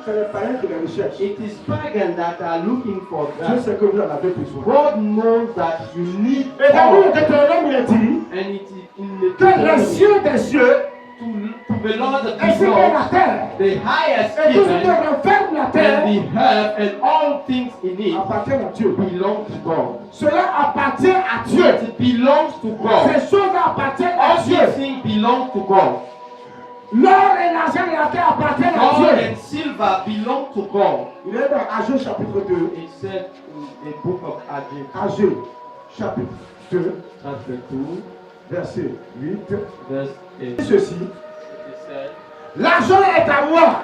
c'est les païens qui les recherchent. it is pagans that are looking for Dieu that. sait que vous en avez besoin. God knows that you need Et dans le all. Deutéronome, il est dit And it is in the que les cieux des cieux to the Lord that ainsi que la belongs terre the highest et tout ce qui heaven renferme la terre and the earth and all things in it appartiennent à Dieu. belong to God. Cela appartient à Dieu. It belongs to God. Ces choses appartiennent à All Dieu. these things belong to God. L'or et l'argent et la terre appartiennent à Gold Dieu. and silver belong to God. Il est dans Ageu chapitre 2. It said in the book of Ageu, Ageu chapitre 2, chapter 2, verset 8. verse 8. Ceci. It said, L'argent est à moi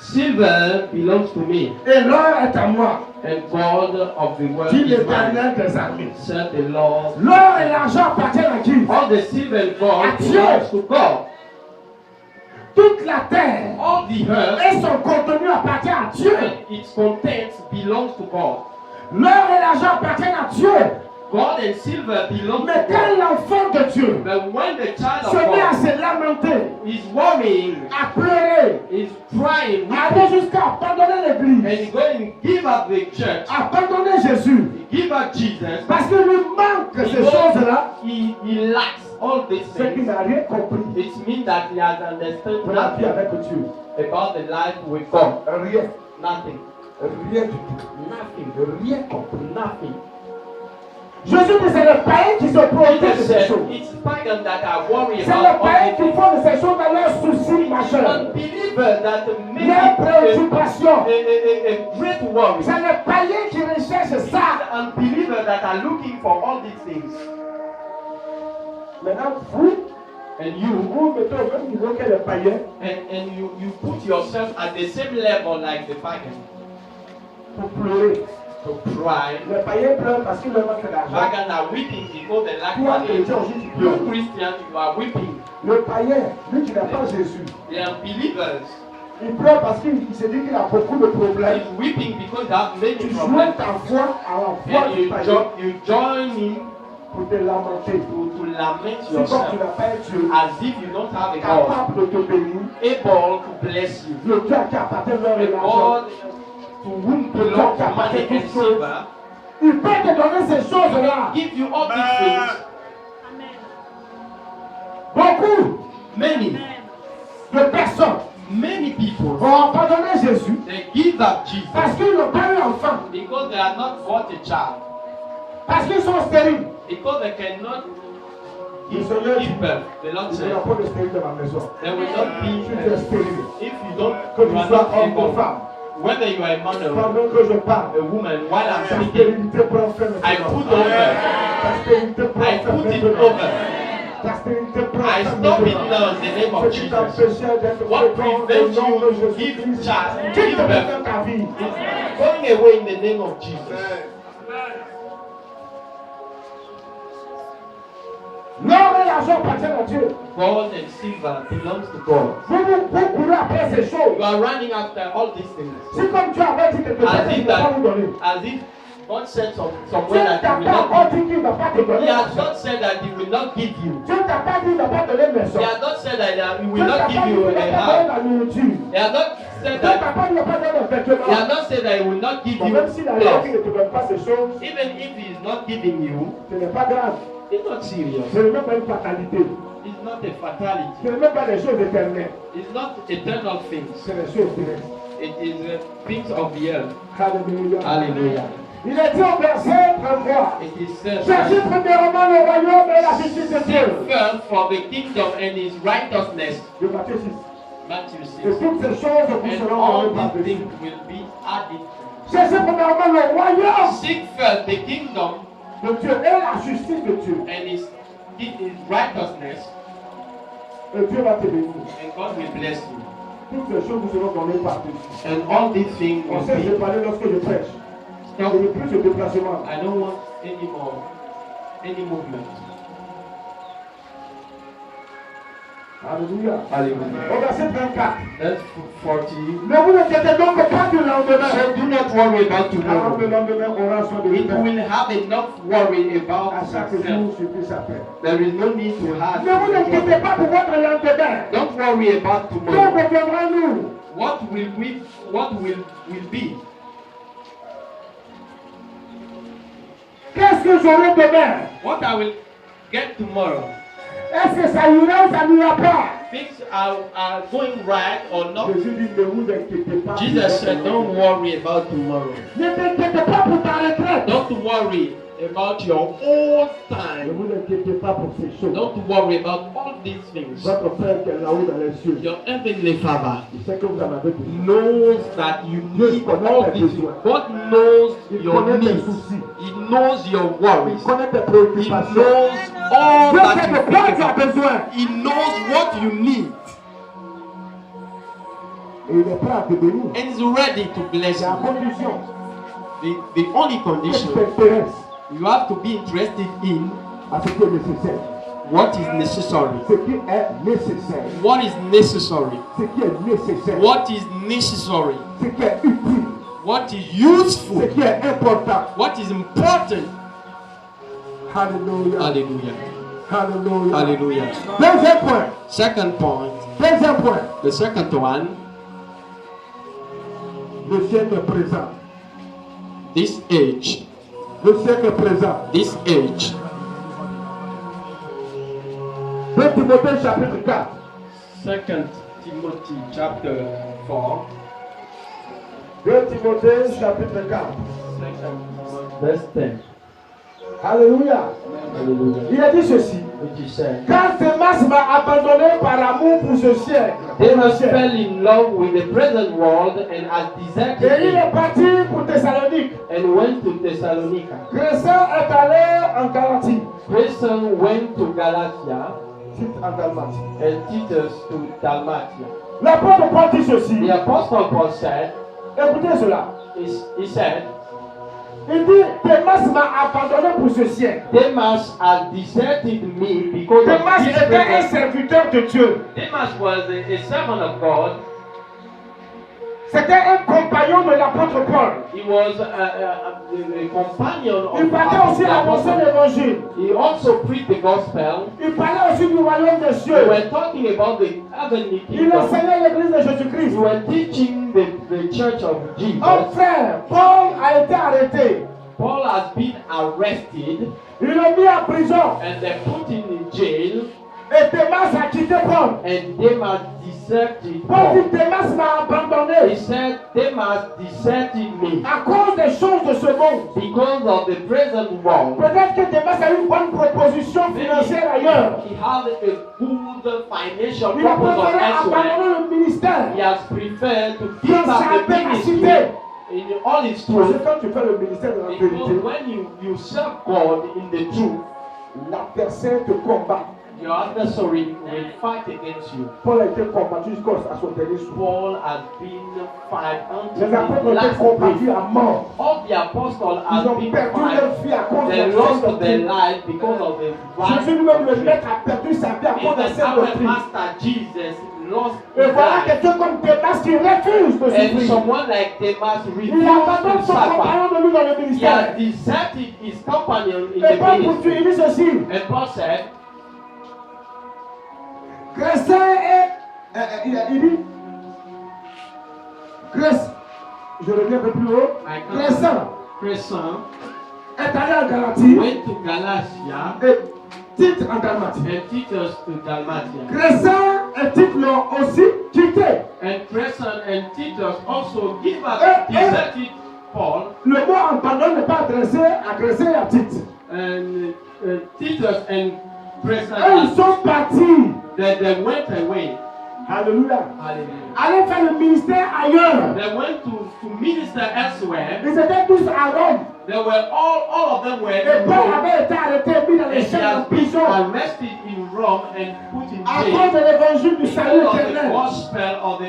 silver belongs to me, et l'or est à moi, and gold of the world dit is mine, l'Éternel des armées. said the Lord. L'or et l'argent appartiennent à qui? All the silver and gold À Dieu. belongs to God. Toute la terre All the earth et son contenu appartient à Dieu. and its contents belongs to God. L'or et l'argent appartiennent à Dieu. Gold and silver belong Mais to quand God. l'enfant de Dieu But when the child of se met à God se lamenter, is worrying, à pleurer, is crying, à aller jusqu'à abandonner l'église, and going to give up the church, abandonner Jésus, give up Jesus, parce qu'il lui manque ces choses-là, he lacks all these c'est qu'il things. n'a rien compris It means that he has understood de la vie nothing avec Dieu. about the life with God. Rien, Nothing. rien du tout. Nothing. Rien compris. Nothing. Jésus dit c'est les païens qui se préoccupent de Jesus ces said, choses. it's pagans that are worried C'est les about païens all qui these font de ces choses dans leurs soucis majeurs. unbelievers that make Leurs it préoccupations. a great worry. C'est les païens qui recherchent ça. Unbelievers that are looking for all these things. Maintenant, vous, And you vous mettez au même niveau que les païens and you put yourself at the same level like the pagan pour pleurer. to cry. Les païens pleurent parce qu'ils leur manquent d'argent. Pagans are weeping because they lack Toi, money. chrétien, aussi, tu You pleures. Christians, you are weeping. Le païen, lui qui n'a pas Jésus, The unbelievers il pleure parce qu'il se dit qu'il a beaucoup de problèmes. is weeping because they have many Tu joins problems. ta foi à la foi And du païen you join in pour te lamenter. to lament C'est comme tu yourself n'as pas un Dieu as if you don't have a God capable de te bénir. able to bless you. Le Dieu qui appartient leur A l'argent. God to whom belongs money and silver Il peut te donner ces choses-là. give you all these things. Beaucoup Many de personnes people vont abandonner Jésus they give up Jesus parce qu'ils n'ont pas eu enfant, because they are not got a child, parce qu'ils sont stériles. because they cannot Le Seigneur dit, give birth. The Lord il n'y said aura pas de stérile dans ma maison. there will not Si tu es be stérile, if you don't que you tu are sois not homme ou able, femme, whether you are a man or pendant que je parle, a woman, while I'm ta speaking, stérilité prend fin I maintenant. put over. Ta stérilité prend I fin put it maintenant. over. Ta stérilité prend I fin stop it maintenant. now in the name of Ce qui Jesus. t'empêchait d'être What fécond au prevents nom de you to give Jésus-Christ, child, quitte give birth, maintenant ta vie. is going away in the name of Jesus. L'or et l'argent appartiennent à Dieu. Gold and silver belongs to God. Vous courez après ces choses. You are running after all these things. Si comme Dieu avait dit quelque chose, As il if ne va pas that, vous donner. as if God said Dieu somewhere ne that t'a He will pas encore not dit qu'il ne va pas te give. donner. He has l'argent. not said that He will not give you. Dieu ne t'a pas dit qu'il ne va pas te donner maison. He has not said that He Dieu will ne t'a not pas give dit you qu'il ne a va pas donner house. la nourriture. He has not Dieu said ne t'a that. pas dit qu'il ne va pas donner un He has vêtement. not said that He will not give Bon, you même s'il a dit qu'il clothes. ne te donne pas ces choses, Even if He is not giving you, ce n'est pas grave. it's not serious. Ce n'est même pas une fatalité. It's not a fatality. Ce n'est même pas des choses éternelles. It's not eternal things. C'est des choses terrestres. It is things of the earth. Alléluia. Hallelujah. Il est dit au verset 33. It is said Cherchez that premièrement le royaume et la justice de seek Dieu. first for the kingdom and His righteousness. De Matthieu 6. Matthew Et 6. toutes ces choses vous And seront all données par these dessus. things will be added. Cherchez premièrement le royaume Seek first the kingdom de Dieu et la justice de Dieu. and His righteousness, Et Dieu va te bénir. and God will bless you. Toutes ces choses vous seront données par dessus. And all these things On will sait se be. parler lorsque je prêche. Je Stop. ne veux plus de déplacement. I don't want any movement. Alléluia. Hallelujah. Au verset 34. Verse 40. Ne vous inquiétez donc pas du lendemain. So do not worry about Car le tomorrow. lendemain aura soin de It lui-même. will have enough worry about À chaque itself. jour suffit sa peine. There is no need to have. Ne vous inquiétez pas pour votre lendemain. Don't worry about Que tomorrow. deviendra-nous? What will be? Qu'est-ce que j'aurai demain? What I will get tomorrow? Est-ce que ça ira ou ça n'ira pas? Things are going right or not? Jésus dit, ne vous inquiétez pas. Jesus said, don't worry about tomorrow. Ne t'inquiète pas pour ta retraite. Don't worry about your old Ne time. vous inquiétez pas pour ces choses. Don't worry about all these things. Votre Père qui est là-haut dans les cieux, Your heavenly Father il sait que vous en avez besoin. knows that you need all these things. God knows Il your connaît tes needs. soucis. He knows your Il worries. connaît tes He préoccupations. knows all Dieu that sait you de quoi think tu as about. besoin. He knows what you need. Et il est prêt à te bénir. And is ready to bless C'est à you. condition The only que tu condition t'intéresses you have to be interested in à ce qui est nécessaire. what is necessary. Ce qui est nécessaire. What is necessary? Ce qui est nécessaire. What is necessary? Ce qui est utile. What is Ce useful? qui est important. What is important? Alléluia. Hallelujah. Alléluia. Hallelujah. Deuxième point. Second point. Deuxième point. The second one. Le siècle présent. This age. Le siècle présent. This age. 2 Timothée chapitre 4. Second Timothy chapter 4. 2 Timothée chapitre 4. Verse 10. Alléluia. Hallelujah. Il a dit ceci. Which is said. Car Démas m'a abandonné par amour pour ce siècle. Demas fell in love with the present world and has deserted Et il est it parti pour Thessalonique. and went to Thessalonica. Crescent est allé en Galatie. Crescent went to Galatia Tite en Dalmatie. and Titus to Dalmatia. L'apôtre Paul dit ceci. The apostle Paul said, Écoutez cela. he said, Il dit Démas m'a abandonné pour ce siècle. Demas has deserted me because Démas of this était un present. serviteur de Dieu. Demas was a servant of God. C'était un compagnon de l'apôtre Paul. He was a companion of Il parlait aussi the annoncer apostle. l'évangile. He also preached the gospel. Il parlait aussi du royaume des We cieux. were talking about the heavenly Il kingdom. enseignait l'église de We Jésus-Christ. were teaching the church of Jesus. Un frère, Paul a été arrêté. Paul has been arrested Ils l'ont mis en prison. and they put him in jail, Et Démas a quitté Paul. and Demas deserted Paul Paul. dit Démas m'a He abandonné said, Demas deserted me à cause des choses de ce monde. because of the present world. Peut-être que Démas a eu une bonne proposition financière ailleurs. He had a good financial Il a proposal préféré elsewhere. abandonner le ministère. He has preferred to give Dans up sa the ministry véracité. in all its Parce truth. que quand tu fais le ministère de la Because vérité, when you serve God in the truth, l'adversaire te combat. your adversary will fight against you. Paul a été combattu jusqu'à son dernier souffle. Paul has been fight until Les apôtres the ont été last combattus breath. à mort. All the apostles Ils have ont been perdu fight. leur vie à cause de They la lost sainte their doctrine. life because of the Jésus lui-même, le maître, a perdu sa vie à cause de la Even sainte our doctrine. Master Jesus lost Et his voilà life. quelqu'un comme Démas qui refuse de And souffrir. someone like Demas Il refused abandonne to son suffer. compagnon de lui dans le He ministère. has deserted his companion in Et the Paul poursuit, il ministry. dit ceci. And Paul said, Crescent est... il dit... Je reviens un peu plus haut. Crescent Crescent est allé en Galatie went to Galatia et Tite en Dalmatie. and Titus to Dalmatia. Crescent et Tite l'ont aussi quitté. And Crescent and Titus also give us Eh, eh. deserted Paul, Le mot abandon n'est pas adressé à Crescent et à Tite. and Titus and Crescent Et ils sont partis. they went away. Alléluia. Hallelujah. Aller faire le ministère ailleurs. They went to minister elsewhere. Ils étaient tous à Rome. They were all of them were Et in Paul Rome. avait été arrêté, mis dans And les he chaînes en has been prison arrested in Rome and put in à jail cause de l'évangile du salut because of the éternel. gospel of the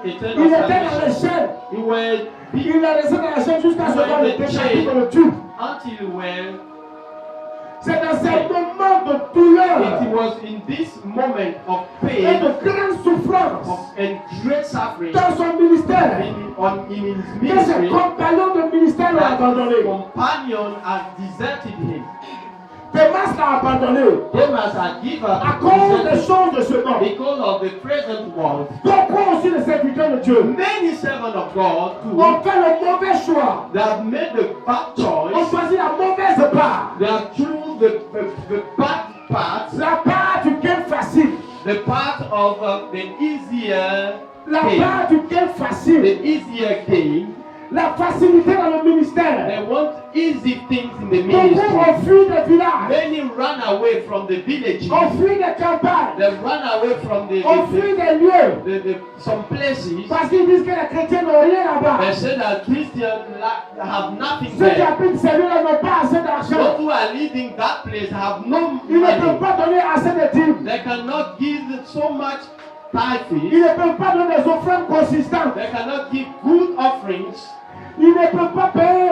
Il eternal était dans les salvation. chaînes. He were Il est resté dans la chaîne jusqu'à ce qu'il était captif dans le tube. until when C'est dans ces moments de douleur It was in this moment of et pain de grande souffrance and great suffering dans son ministère in his que ses ministry compagnons de ministère l'ont that abandonné. his companion has deserted him. Demas l'a abandonné Demas had given up à cause des deserted choses de ce monde. because of the present world. Beaucoup aussi les serviteurs de Dieu Many servants of God too, ont fait le mauvais choix. they have made the bad Ont choice. choisi la mauvaise part. They have chosen the bad part, La part du gain facile. the part of the easier La gain, part du gain facile. the easier gain. La facilité dans le ministère. They want easy things in the Beaucoup ministry. ont fui des villages. Many run away from the villages. Ont fui des campagnes. They run away from Ont fui des lieux. some places. Parce qu'ils disent que les chrétiens n'ont rien là-bas. They say that Christians have nothing Ceux qui there. habitent ces lieux-là n'ont pas assez d'argent. Those who are leaving that place have no Ils ne peuvent money. pas donner assez de dîmes. They cannot give so much tithing. Ils ne peuvent pas donner des offrandes consistantes. They cannot give good offerings. Ils ne peuvent pas payer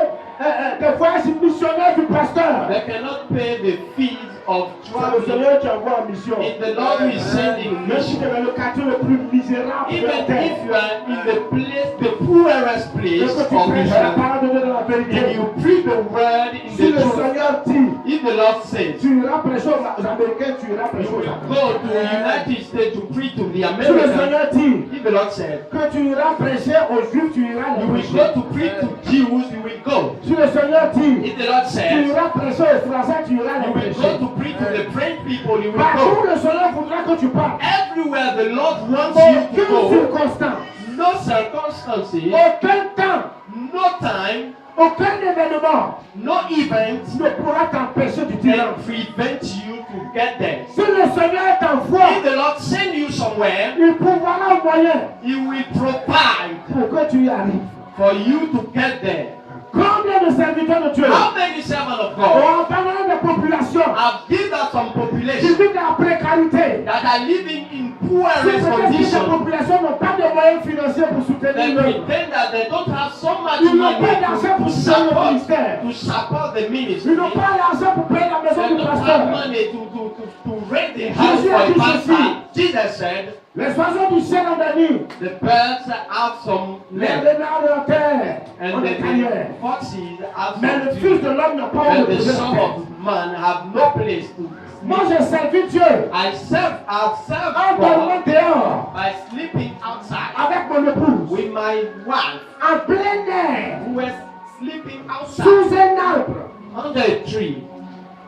des voyages missionnaires du pasteur. They cannot pay the fees of C'est le traveling. Seigneur qui envoie en mission. It's the Lord who is sending Même si tu mission. es dans le quartier le plus misérable de la Even terre. if you are in the place, the poorest Et place que tu of the prêches la earth, parole de Dieu dans la and vérité. you preach the word in Si the le truth, Seigneur dit, if the Lord says, tu iras prêcher aux Américains, tu iras you prêcher aux will Américains. go to the United States to preach to the Si le Americans, Seigneur dit if the Lord said, que tu iras prêcher aux Juifs, tu iras les you will prêcher. go to preach to Jews, you will go. Si le Seigneur dit, If the Lord tu says, iras prêcher aux Français, tu iras les you will prêcher. go to preach to the French people, you will Partout go. le Seigneur voudra que tu parles. Everywhere the Lord wants you to Aucune go, circonstance, no circumstances, aucun temps, no time, aucun événement no event ne pourra t'empêcher du terrain. can prevent you to get there. Si le Seigneur t'envoie, If the Lord send you somewhere, il pourvoira un moyen He will provide pour que tu y arrives. for you to get there. Combien de serviteurs de Dieu How many servants of God ont abandonné des populations have given us some qui population vivent dans la précarité? that are living in C'est poorest parce que ces conditions? populations n'ont pas de moyens financiers pour They soutenir le. pretend that they don't have so much Ils n'ont money pas d'argent pour soutenir le ministère. to support the ministry. Ils n'ont pas l'argent pour payer la maison They du don't have pasteur. money to rent the house Jesus for a dit pastor. ceci. Jesus said, Les oiseaux du ciel ont des nids, the birds have some les nest, renards de la terre ont and des carrières. the foxes have Mais le some Fils too. de l'homme n'a pas où And the reposer Son la tête. of Man have no place to Moi, sleep. j'ai servi Dieu I've served en dormant God dehors by sleeping outside avec mon épouse, with my wife, en plein air, who was sleeping outside sous un arbre. under a tree.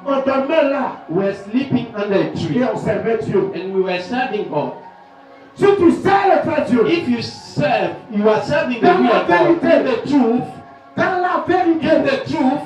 On dormait là We were sleeping under a et tree, on servait Dieu. and we were serving God. Si tu sers le vrai Dieu, If you serve, you are serving the Dans will la of God. vérité. In the truth, dans la in vérité, the truth,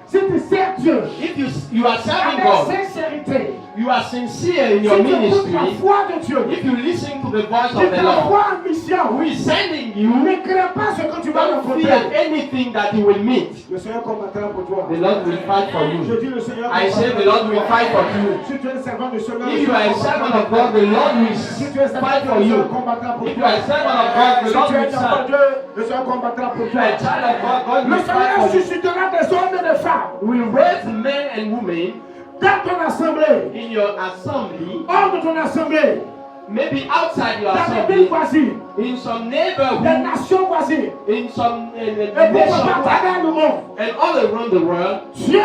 si tu sers Dieu if you are serving avec God, sincérité, you are sincere in si your tu écoutes la ministry. foi de Dieu, If you listen to the voice si of the ta Lord, foi en mission, who is sending you, ne crains pas ce que tu vas don't rencontrer. fear anything that you will meet. Le Seigneur combattra pour toi. The Lord will fight for Je you. dis le Seigneur I say the Lord will fight for you. Si tu es un servant de Seigneur, If you are a servant of God, the Lord will si tu es un fight servant for de Dieu, you. combattra pour If you toi. are a servant of God, the Si Lord tu es will un enfant de fight. Dieu, le Seigneur combattra pour If you are a toi. child of God, God Le will fight Seigneur for you. suscitera des hommes et des femmes Will raise men and women dans ton assemblée, in your assembly, hors de ton assemblée, maybe outside your dans les villes assembly, voisines, in some des neighborhood, nations voisines, in some et pourquoi pas à travers le monde. and all around the world. Dieu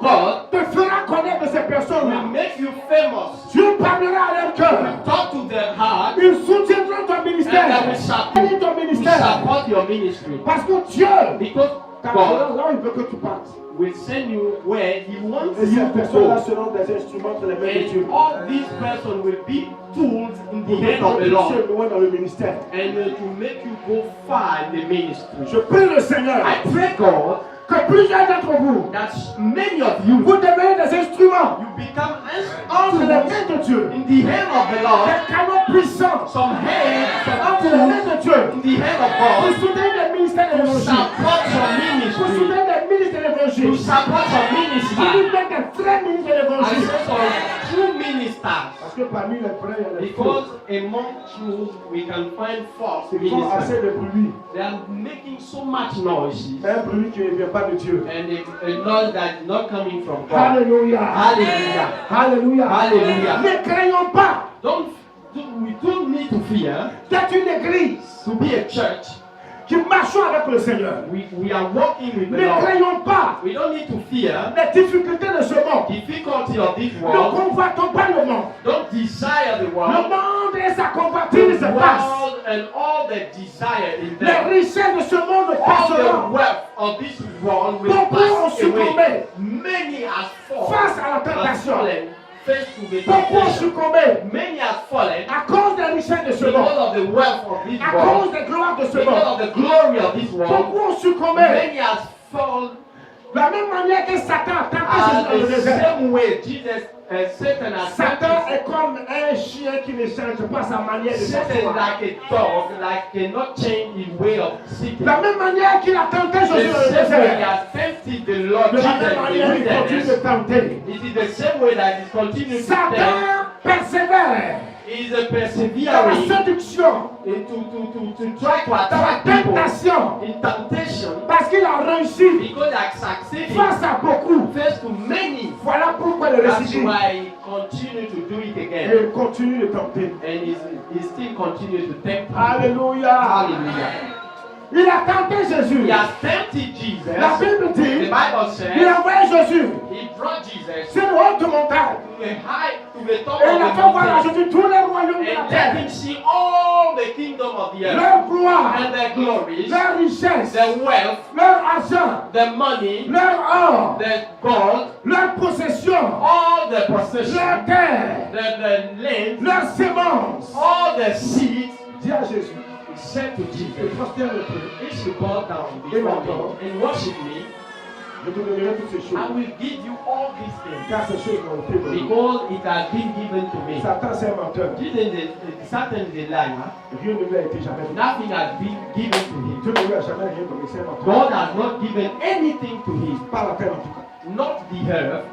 God te fera connaître de ces will personnes-là. make you famous. Dieu parlera à leur cœur. Will talk to their heart, Ils soutiendront ton and they ministère. will Soutiendront ton will ministère. support your ministry. Parce que Dieu Because t'enverra God là où il veut que tu partes. will send you where He wants Et ces you to personnes-là go. seront des instruments de la main de Dieu. And all these persons will be tools in the Pour hand of the te Lord, pousser loin dans le ministère. and to make you go far in the ministry. Je prie le Seigneur I pray, God, que plusieurs d'entre vous, that many of you vous devenez des instruments you become entre les instruments mains de Dieu. in the hand of the Lord, Des canaux puissants some hands, some entre les tools mains de Dieu. in the hand of Pour God soutenir les ministères de to l'évangile. support your Pour ministry, soutenir les ministres de to l'évangile. l'évangile. to support some Il ministers. dit d'être un vrai ministre de I l'évangile. say some true ministers. Parce que parmi les vrais, il y a les faux. Because among truth we can find false Ils font assez ministers. de bruit. They are making so much noise. Mais un bruit qui ne vient pas de Dieu. And a noise that is not coming from God. Alléluia. Hallelujah. Alléluia. Hallelujah. Ne craignons pas We don't need to fear d'être une église to be a church. qui marchons avec le Seigneur. We are walking with the Ne Lord. craignons pas We don't need to fear les difficultés de ce monde. difficulty of this Ne world. convoitons pas le monde. Don't desire the Le world. monde et sa The convoitise passent. world and all the desire in Les them. richesses de ce monde All the passeront. wealth of this world will Beaucoup ont pass succombé away. Many have face à la fallen, tentation. face to the Beaucoup ont temptation. succombé Many have fallen à cause des richesses de ce because monde. of the wealth of this À world, cause des gloires de ce because monde. of the glory of this world. Beaucoup ont succombé. Many have fallen De la même manière que Satan a tenté Jésus dans le the désert. same way Satan has Satan tempted. est comme un chien qui ne change pas sa manière de Satan is s'asseoir. like a dog, like cannot change his way of sitting. De la même manière qu'il a tenté The Jésus dans le same way he désert. has tempted the Lord De Jesus la même manière, in il the continue de wilderness. tenter. It is the same way that he continues to tempt. Satan persévère He is a dans la persevering séduction, to try to dans la attract people tentation, in temptation parce qu'il a réussi because they are succeeding face à beaucoup. face to many. Voilà pourquoi le That's récidive. why he continue to do it Et again. il continue de tenter. And he still continues to tempt people. Alléluia. Hallelujah. Il a tenté Jésus. He has tempted Jesus. La Bible The dit, Bible il says a envoyé Jésus he brought Jesus sur une haute montagne. to the top Et of il a the fait voir à mountain Jésus tous les royaumes de la and let terre. him see all the kingdom of the earth Leur gloire, and their glories, leur richesse, the wealth, leur argent, the money, leur or, the gold, leur possession, all the possessions, leur terre, the land, leur sémence. all the seeds. Dis à Jésus, He said to Jesus, prosterne-toi. if you bow down before me and worship me, Je te donnerai toutes ces I choses. will give you all these things Car ces choses m'ont été données. because it has been given to me. Satan, c'est un menteur. Satan is a liar. Rien ne lui a été jamais donné. Nothing has been given to him. Dieu ne lui a jamais rien donné. C'est un menteur. God has not given anything to him, Pas la terre en tout cas. not the earth.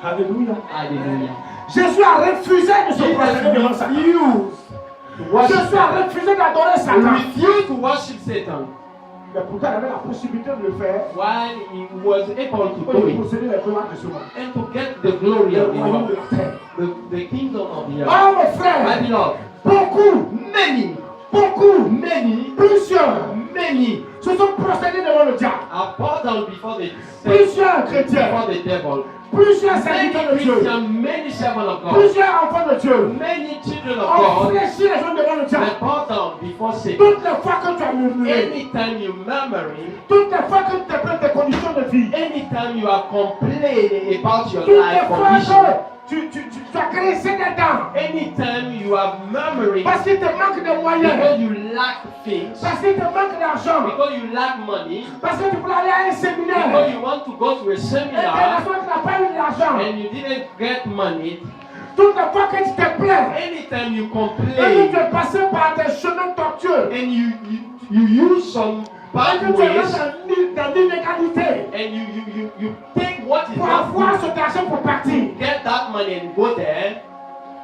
Alléluia. Hallelujah. Jésus a refusé de se prosterner devant Jesus Satan. refused to worship Jésus a Satan. refusé d'adorer He Satan. refused to worship Satan Mais pourtant, il avait la possibilité de le faire. while he was able to Pour do it posséder les gloires de ce monde. and to get the glory Le of the royaume de world, la terre. the kingdom of the earth. Oh mon My frère, beloved, beaucoup, many, plusieurs many se sont prosternés devant le diable. are bowed down before the Plusieurs chrétiens, before the devil. plusieurs Many serviteurs de Dieu, Christians, many servants of God, plusieurs enfants de Dieu many children of ont God, fléchi les gens devant le they diable. bow down before Satan. Toutes les fois que tu as murmuré, Anytime you murmuring, toutes les fois que tu te plains des conditions de vie, anytime you are complaining about your toutes les life fois condition, que tu as crissé des dents, anytime you are murmuring parce qu'il te manque de moyens, because you lack things, parce qu'il te manque d'argent, because you lack money, parce que tu voulais aller à un because séminaire, you want to go to a et seminar personne n'a pas eu d'argent. and you didn't get money, Toutes les fois que tu te plains, anytime you et que tu complain es passé par des chemins tortueux, and you use some et bad que tu es ways dans l'inégalité, and you take what is pour not avoir good, cet argent pour partir, get that money and go there,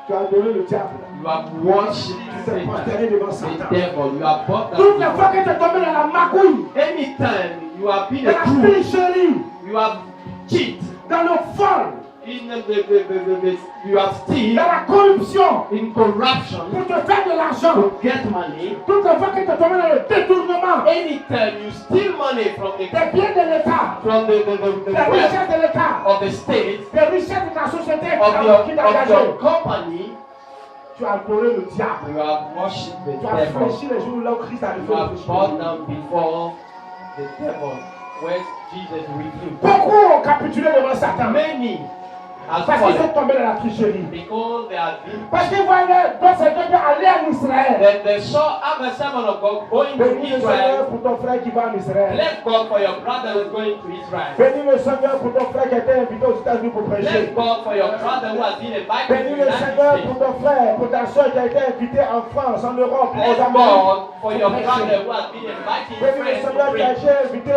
tu as donné le diable. you have worshipped Tu t'es prosterné devant the Satan. devil, you have bought Toutes les that. fois que tu es tombé dans la magouille, Anytime you have been dans a la fool, tricherie, you have cheat, dans le vol, in you have steal, dans la corruption, in corruption, pour te faire de l'argent. to get money. Toutes les fois que tu es tombé dans le détournement Anytime you steal money from des biens de l'État, the des wealth richesses de l'État, of the state, des richesses de ta société of qui t'a engagé, your company, tu as adoré le diable. you have worshipped the Tu as devil. fléchi les jours là où Christ a You fait have le bowed péché. down before the devil, where Jesus refused. Beaucoup ont capitulé devant Satan. Many have Parce qu'ils sont fallen tombés dans la tricherie. because they have been Parce qu'ils voyaient d'autres Seigneurs aller en Israël. Israël. they saw a servant of God going to Bénis le Seigneur Israel. pour ton frère qui va en Israël. Bless God for your brother who's going to Israel. Bénis le Seigneur pour ton frère qui a été invité aux États-Unis pour Bless prêcher. God for your brother who has been invited to Bénis the le Seigneur United pour States. ton frère, pour ta soeur qui a été invitée en France, en Europe, Bless aux Amériques. God for your brother who has been invited Bénis le friends to Seigneur qui a preach. été invité,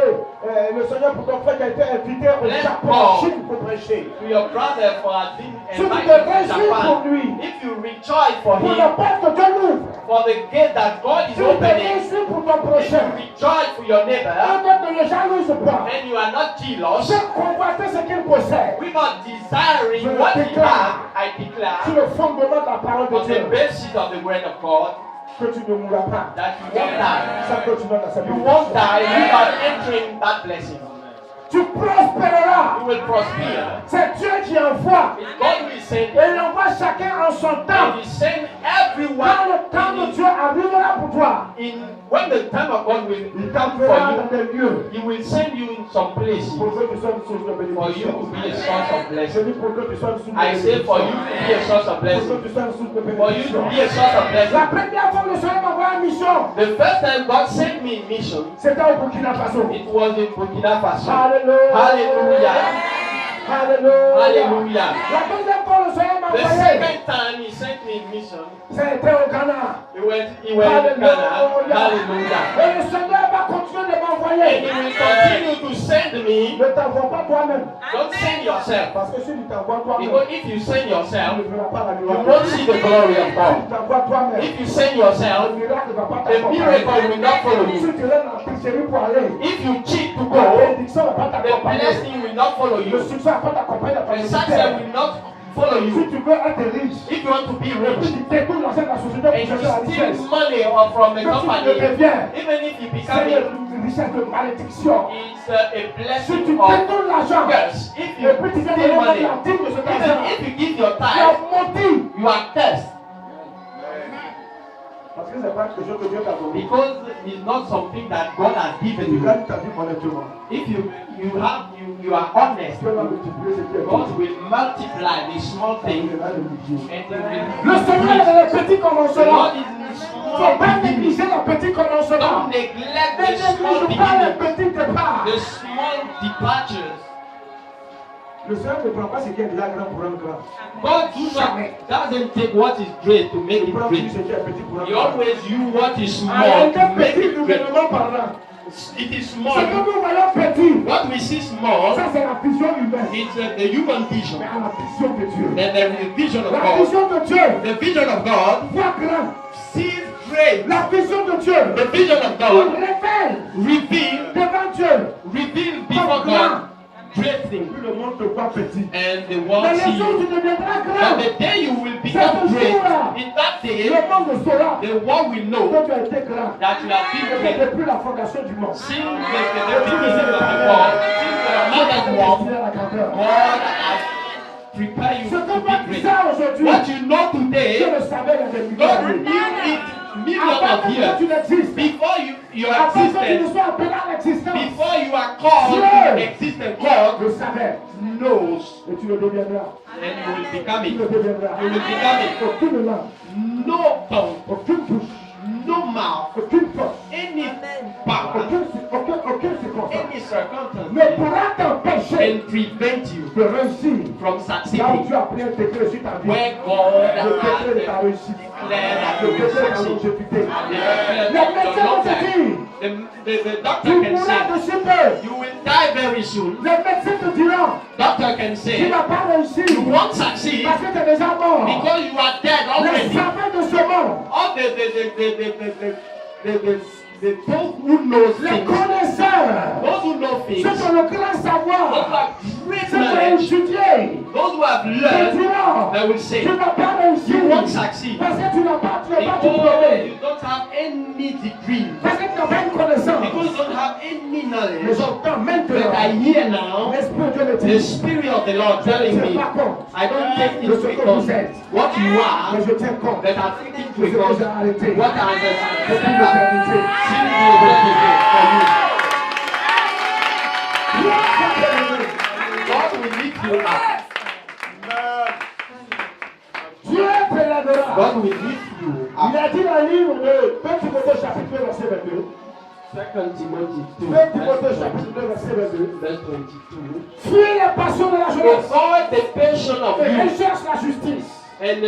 le Seigneur pour ton frère qui a été invité au Bless Japon, en God. Chine pour prêcher. To your brother for has been Si tu te invited to réjouis pour Japan. lui, If you rejoice for pour him, la porte que Dieu l'ouvre, for the gate that God is si tu te opening, réjouis pour ton if prochain, you rejoice for your neighbor, peut-être ne le jalouse pas. then you are not jealous. Je convoite ce qu'il possède. We're not desiring what he has, I Sur declare, le fondement de la parole de on the Dieu, basis of the word of God, que tu ne mourras pas. that you won't die. Sans continuer dans cette You won't die without entering that blessing. Tu prospéreras. You will prosper. C'est Dieu qui envoie. It's God will send Et il envoie chacun en son temps. and He send Quand everyone le temps de in, Dieu arrivera pour toi, when the time of God will il come t'enverra for dans des lieux you, He will send you in some places pour que tu sois une source de for you bénédiction. to be a source of Je blessing. dis pour que tu sois une source de I say for you bénédiction. to be a source of Pour blessing. que tu sois une source de For you to bénédiction. be a source of La blessing. première fois que le Seigneur m'a envoyé en mission, The first time God sent me in mission, c'était au Burkina Faso. it was in Burkina Faso. Alléluia. Hallelujah. Alléluia. Hallelujah. La deuxième fois le Seigneur m'a The envoyé, second time He sent me in mission, c'était au Ghana. He went to Ghana. Hallelujah. Et le Seigneur va continuer de And He m'envoyer. will continue to send me. Ne t'envoie pas toi-même. Don't send yourself. Parce que si tu t'envoies toi-même, Because if you send tu yourself, ne verras pas la you gloire. won't see the glory of Si tu God. t'envoies toi-même, If you send le yourself, miracle ne va pas the miracle will not follow Si you. tu es dans la tricherie pour aller, If you cheat to la go, bénédiction ne va pas the t'accompagner. blessing will not follow Le you. succès ne va pas t'accompagner dans ton The success ministère. will not follow Si you. tu veux être riche, If you want to be et puis rich tu détournes l'argent de la société and pour you chercher la richesse, steal money or from the que tu company, le deviens, even if you become c'est une richesse de malédiction. it's a Si tu blessing of détournes l'argent, curse. If et you puis tu viens steal donner money, la dîme de cet even argent, if you give your tu as tithe, maudit. you are cursed. Parce que ce n'est pas quelque chose que Dieu t'a donné. Because it's not something that God has Et given tu you. gagnes ta vie honnêtement. If you are honest, Dieu va multiplier ce qui est God petit. will multiply the small Il things va le multiplier. and He Le will Seigneur increase. est le petit commencement. God is in Il ne small faut pas beginning. négliger le petit commencement. Don't neglect Ne the small néglige pas le beginning, petit départ. the small departures. Le Seigneur ne prend pas ce qui est déjà grand pour un grand. God doesn't take what is great to make Il it prend great. plus ce qui est petit pour un He grand. always use what is En small réalité, to make petit, it nous great. venons parlant. It is Ce que small. nous voyons petit, What we see small, ça c'est la vision humaine. it's the human vision. Mais à la vision de Dieu. Then there is the vision of La God. vision de Dieu The vision of God voit grand. sees great. La vision de Dieu The vision of il God révèle reveals devant Dieu. before God great things. Puis le monde te voit petit. And the Mais world les sees jours où you. tu deviendras And grand, the day you will become great, in that day, le monde saura the world will know que tu as été grand. that you have been Et great. depuis la fondation du monde. Since the beginning of the world, since the mother's womb, God has prepared you Ce to que toi be tu great. sais aujourd'hui, What you know je today, le savais il y a des millions God d'années. knew it millions Avant of même que years tu n'existes, before you avant que tu ne existed, sois appelé à l'existence, before you are called Dieu. to existence. God je savais. knows, Et tu le deviendras. and you will become Tu it. le deviendras. You will become it. Aucune langue, No tongue, aucune bouche, no mouth, aucune force, any power, aucune circonstance any circumstance ne pourra t'empêcher can prevent you de réussir from là où succeeding. tu as pris un décret sur ta vie. Where God Le has décret de ta declared réussite. that Le you will décret de ta succeed. longévité. The Les médecins vont te dire, the doctor tu can mourras say, de si peu. you will die very soon. Les médecins te diront, Doctor can tu say, ne vas pas réussir you won't succeed parce que tu es déjà mort. because you are dead Les already. savants de ce monde, All the those who knows les things, connaisseurs, those who know things, ceux those qui ont le grand who savoir, have great ceux qui ont knowledge, étudié, those who have te learned, diront, they will say, tu ne vas pas réussir you won't succeed parce que tu n'as pas because diplômé, you don't have any degree, parce que tu n'as pas une connaissance. because you don't have any Mais knowledge. j'entends But maintenant I hear now l'Esprit de Dieu me the dit, Spirit of the Lord je ne telling tiens me, pas compte I don't take de ce into que account vous êtes, what you mais are, je tiens compte but I take into de ce que j'ai account arrêté what I depuis have l'éternité. seen you for you. God will lift you up. Dieu te lèvera. God will lift Il a dit dans le livre de 2 Timothée chapitre 2 verset 22. 2 Timothy 2, 2 Timothée chapitre 2 verset 22. verse 22. Fuis les passions de la jeunesse. Avoid the passion of Et youth recherche la justice, and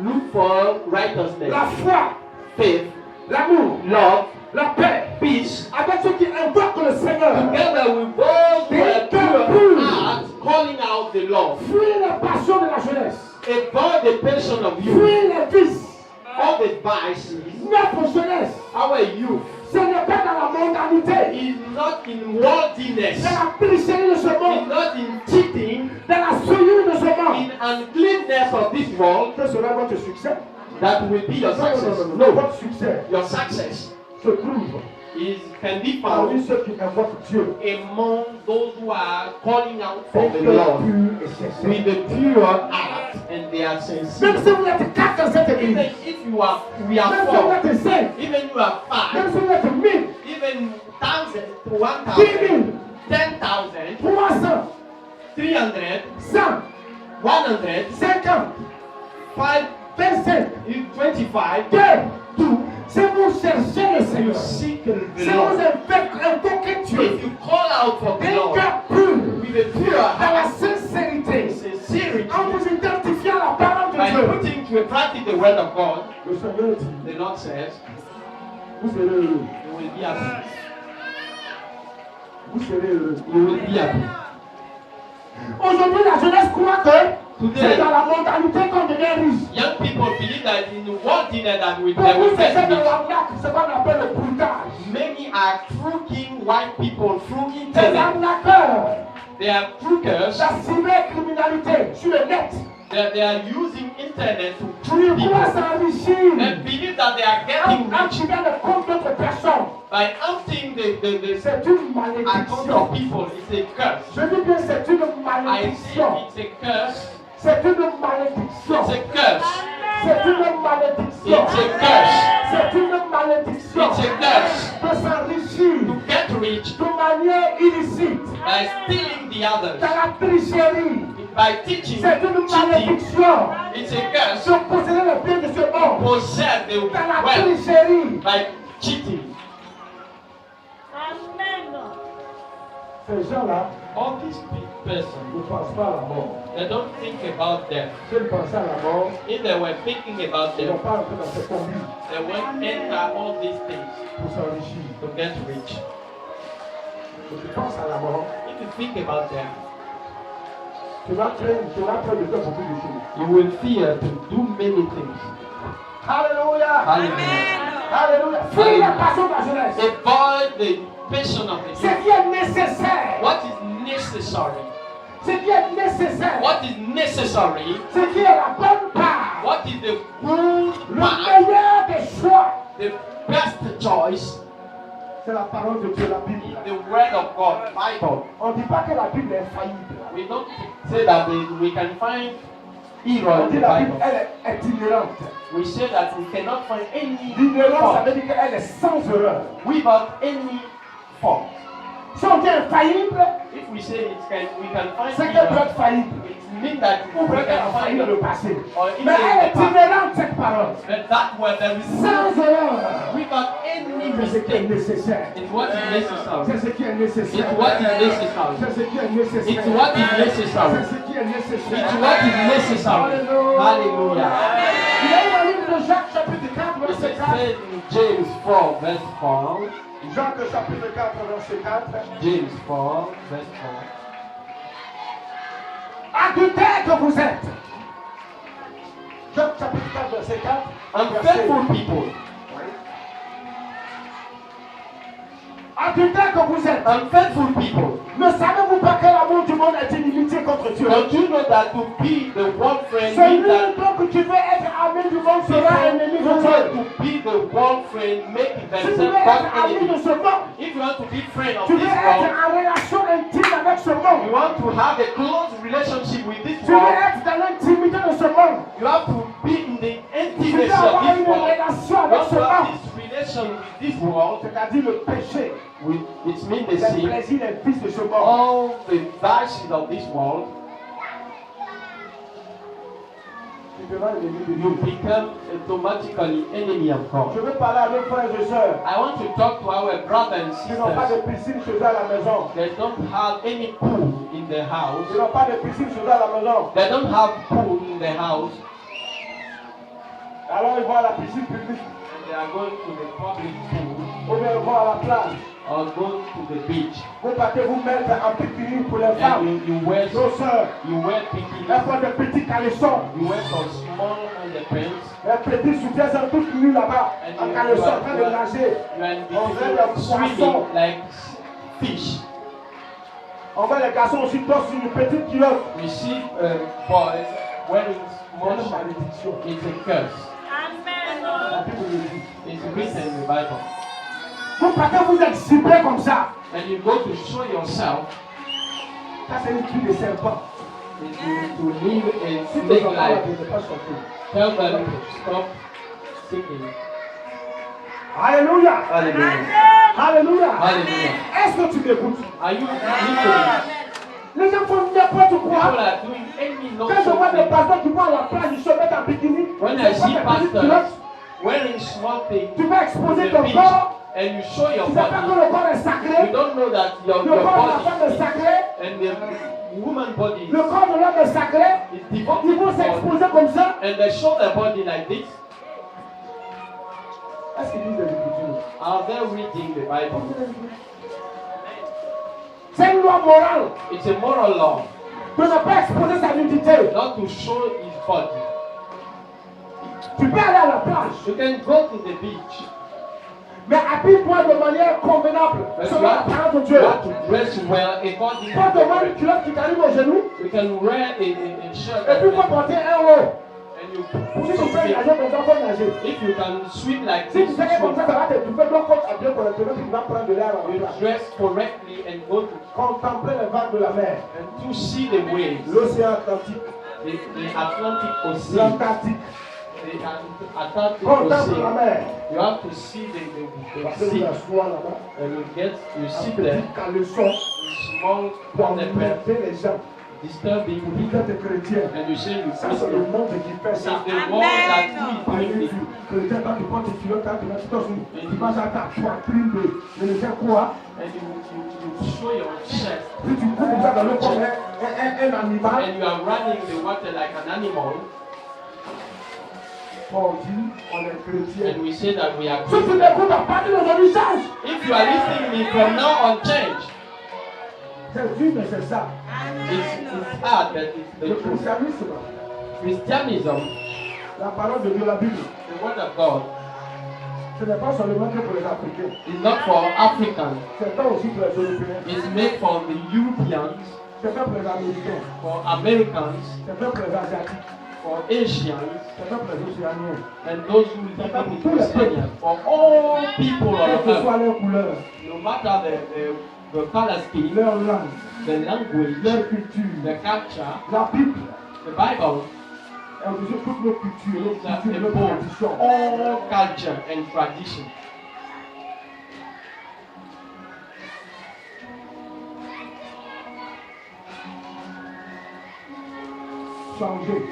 look for righteousness, la foi, faith, l'amour, love, la paix. peace, Avec ceux qui invoquent le Seigneur. together with those who are pure heart, calling out the Lord. Fuis les passions de la jeunesse. Avoid the passion of youth, Fuis les vices. all the vices. Notre jeunesse, Our youth ce n'est pas dans la mondanité, is not in worldliness, dans la tricherie de ce is monde, not in cheating, dans la souillure de ce monde. in uncleanness of this world. Que sera votre succès? That will be your success. Non, votre succès Your success se trouve can be parmi found ceux qui invoquent Dieu. among those who are calling out for Avec the le Lord pur et sincère. with a pure heart and they are Même sincere. si vous êtes 4 dans cette église, Even même if we are si vous four, êtes 5, even you are même five, si vous êtes 1000, even 1,000, 10 000, 1,000, 10,000, 300, 300, 100, 100, 50, 5, 25, 25, 2, tout. Si vous cherchez le you Seigneur, seek si the vous Lord. invoquez Dieu, If you call out for the d'un Lord cœur pur, with a pure dans la heart, sincérité, sincerity, en vous identifiant à la parole de by Dieu, putting to practice the word of God, le Seigneur dit, the Lord says, vous serez heureux. you will be happy. Vous serez heureux. You will be happy. Aujourd'hui, la jeunesse croit que c'est Today, dans la mondanité qu'on devient riche. young people believe that in one thing that we Pour vous, c'est get ça de rich. l'arnaque, c'est ce qu'on appelle le broutage. Many are trucking white people through Des internet. arnaqueurs, They are truckers. la cybercriminalité sur le net. They are using internet to Ils trick people croient s'enrichir and believe that they are getting en rich tirant le compte d'autres personnes. by emptying the C'est une account malédiction. of people. It's a curse. Je dis bien c'est une I say malédiction. it's a curse. C'est une malédiction. It's a curse. C'est une malédiction. It's a curse. C'est une malédiction. It's a curse De s'enrichir to get rich de manière illicite, by stealing the dans others, la tricherie. by teaching, C'est une cheating. malédiction. It's a curse De posséder le bien de ce monde possess the dans la wealth tricherie. by cheating. Ces gens-là All these big persons, ne pensent pas à la mort. they don't think about death. S'ils pensaient à la mort, If they were thinking about ils ne vont death, pas entrer dans cette combine they won't enter all these things pour s'enrichir. to get rich. Si tu penses à la mort, If you think about death, tu vas peur de faire beaucoup de choses. you will fear to do many things. Alléluia. Hallelujah. Alléluia. Fuis la passion de la jeunesse. Avoid the passion of the Ce youth. qui est nécessaire. What is necessary? Ce qui est nécessaire. What is necessary? Ce qui est la bonne part. What is the good Le part? meilleur des choix. The best choice C'est la parole de Dieu, la Bible. is the word of God, Bible. On ne dit pas que la Bible est faillible. We don't say that we can find error On in dit the la Bible, Bible. elle est itinérante. We say that we cannot find any L'inérance, ça fault veut dire qu'elle est sans erreur. without any fault. Si on dit infaillible, If we say we can find c'est qu'elle peut error, être faillible. it means that Ou we peut être can find faillible le it. passé. Or if Mais elle est it's the past. itinérante, cette parole. But that word there is Sans erreur. without any C'est ce qui est mistake. nécessaire. It's what is necessary. C'est ce qui est nécessaire. It's what is necessary. C'est ce qui est nécessaire. It's what is necessary. C'est ce qui est nécessaire. It's what is necessary. Hallelujah. Il y a eu un livre de Jacques chapitre 4 It verset is 4. said in James 4 verse 4. Jacques chapitre 4 verset 4. James 4 verse 4. Adultère que vous êtes. Jacques chapitre 4 verset 4. Unfaithful people. Adultère que vous êtes. Unfaithful people. Ne savez-vous pas que l'amour du monde est inimitié contre Dieu? Don't you know that to be the one friend Celui means that donc qui veut être ami du monde sera ennemi if de you Dieu. want to be the one friend, make Si tu veux themselves être God's ami enemy. de ce monde, If you want to be friend of tu veux this être world, en relation intime avec ce you monde. want to have a close relationship with this Tu veux world, être dans l'intimité de ce monde. you have to be in the Tu veux intimacy of avoir this une world. relation You avec want ce to have monde. this relation with this world. C'est-à-dire le péché, It means the les sin, plaisirs, les vices de ce monde. all the vices of this world. tu deviens l'ennemi de you Dieu. become automatically enemy of Je God. veux parler à nos frères et sœurs I want to talk to our brothers and qui n'ont pas de sisters piscine chez eux à la maison. that don't have any pool in their house. Ils n'ont pas de piscine chez eux à la maison. They don't have pool in their house, Alors ils vont à la piscine publique and they are going to the public pool ou bien ils vont à la plage. or go to the beach. Vous partez vous mettre en pique-nique pour les femmes. And you wear Nos sœurs, bikini, elles font des petits caleçons. you wear some small underpants, Les petits soutiens sont tous nus là-bas. and En you caleçon, en are, train you de are, nager. you are in On bikini, fait le swimming poisson. like fish. On voit les garçons aussi tous sur une petite culotte. You see boys wearing C'est une small malédiction. It's a curse. La Bible le dit. It's written in the Bible. Vous partez vous exhiber comme ça. And you go to show yourself Ça c'est une cri de serpent. to live a Si tu snake n'as pas la life. vie, ne pas sortir. Tell them to stop seeking. Alléluia. Hallelujah. Alléluia. Hallelujah. Est-ce que tu m'écoutes? Are you listening? Les gens font n'importe People quoi. are doing any Quand je vois des nonsense. pasteurs qui vont à la plage, ils se mettent en bikini. When ils I se see mettent en petite pastors culotte. wearing small things Tu vas to exposer the ton beach corps. and you show your Tu sais pas que body, le corps est you sacré. don't know that your Le corps de la femme body est sacré. and the woman body Le corps de l'homme est sacré. is Ils devoted vont to God, s'exposer comme ça. and they show their body like this. Est-ce qu'ils disent des écritures? Are they reading the Bible? C'est une loi morale It's a moral law de ne pas exposer sa nudité. not to show his body. Tu peux aller à la plage, You can go to the beach, mais habille-toi de manière convenable but selon la parole de Dieu. you have to dress well according Quand to tu vois the une culotte qui t'arrive au genou, You can wear a shirt et puis il faut porter un haut. and you Si put tu fais something. nager comme ça, il faut nager. If you can swim like Si this, tu fais comme ça, ça va te tu fais bloc compte à bien correctement, tu vas prendre de l'air en you place. dress correctly and go to Contempler les vagues de la mer, and to see the waves, l'océan Atlantique, the Atlantic Ocean, l'Antarctique. the Atlantic Contemple la Ocean. mer. You have to see Parce the que sea, vous asseoir là-bas, and you un sit there, petit caleçon small pour underwear, embêter les gens. disturbing Pour dire people, que tu es chrétien. and you say you Ça, c'est le Christian. monde qui fait It's ça. the world that we Allez, bring it. chrétien, quand tu portes tes culottes, quand tu vas tout tu vas à ta poitrine de ne faire quoi? And you show your chest, Si tu cours comme ça dans le corps, un animal, and you are running the water like an animal, on dit, on est chrétien. and we say that we are Si tu Christian. n'écoutes à partir d'aujourd'hui, change. If you are listening to me from now on, change. C'est dur, mais c'est ça. It's hard, but it's Le the truth. christianisme, Christianism, la parole de Dieu, la Bible, the word of God, ce n'est pas seulement que pour les Africains. is not for Africans. C'est pas aussi pour les Européens. It's made for the Europeans, C'est pas pour les Américains. for Americans, C'est pas pour les Asiatiques. for Asians, C'est pas pour les Océaniens. and those who live in Oceania. For all people Quelle on que soit earth, leur couleur, no matter the color scheme, leur langue, the language, leur culture, the culture, la Bible, the Bible elle vous dit toutes nos cultures, nos is a coutumes, nos both traditions. all culture and tradition. Changer,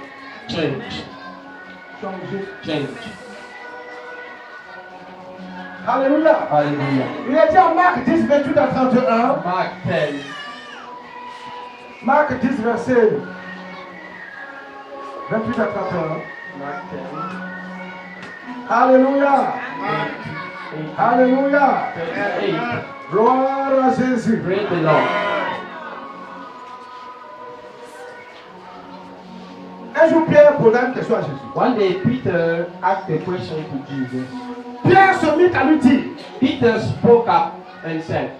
Change, changer. change. Alléluia. Hallelujah. Il est dit en Marc 10, 28 à 31. Mark 10, Marc 10, verset 28 à 31. Mark 10, Alléluia. 38. Alléluia. Gloire à Jésus. Praise the Lord. Un jour, Pierre posa une question à Jésus. One day Peter asked a question to Jesus. Pierre se mit à lui dire, Peter spoke up and said,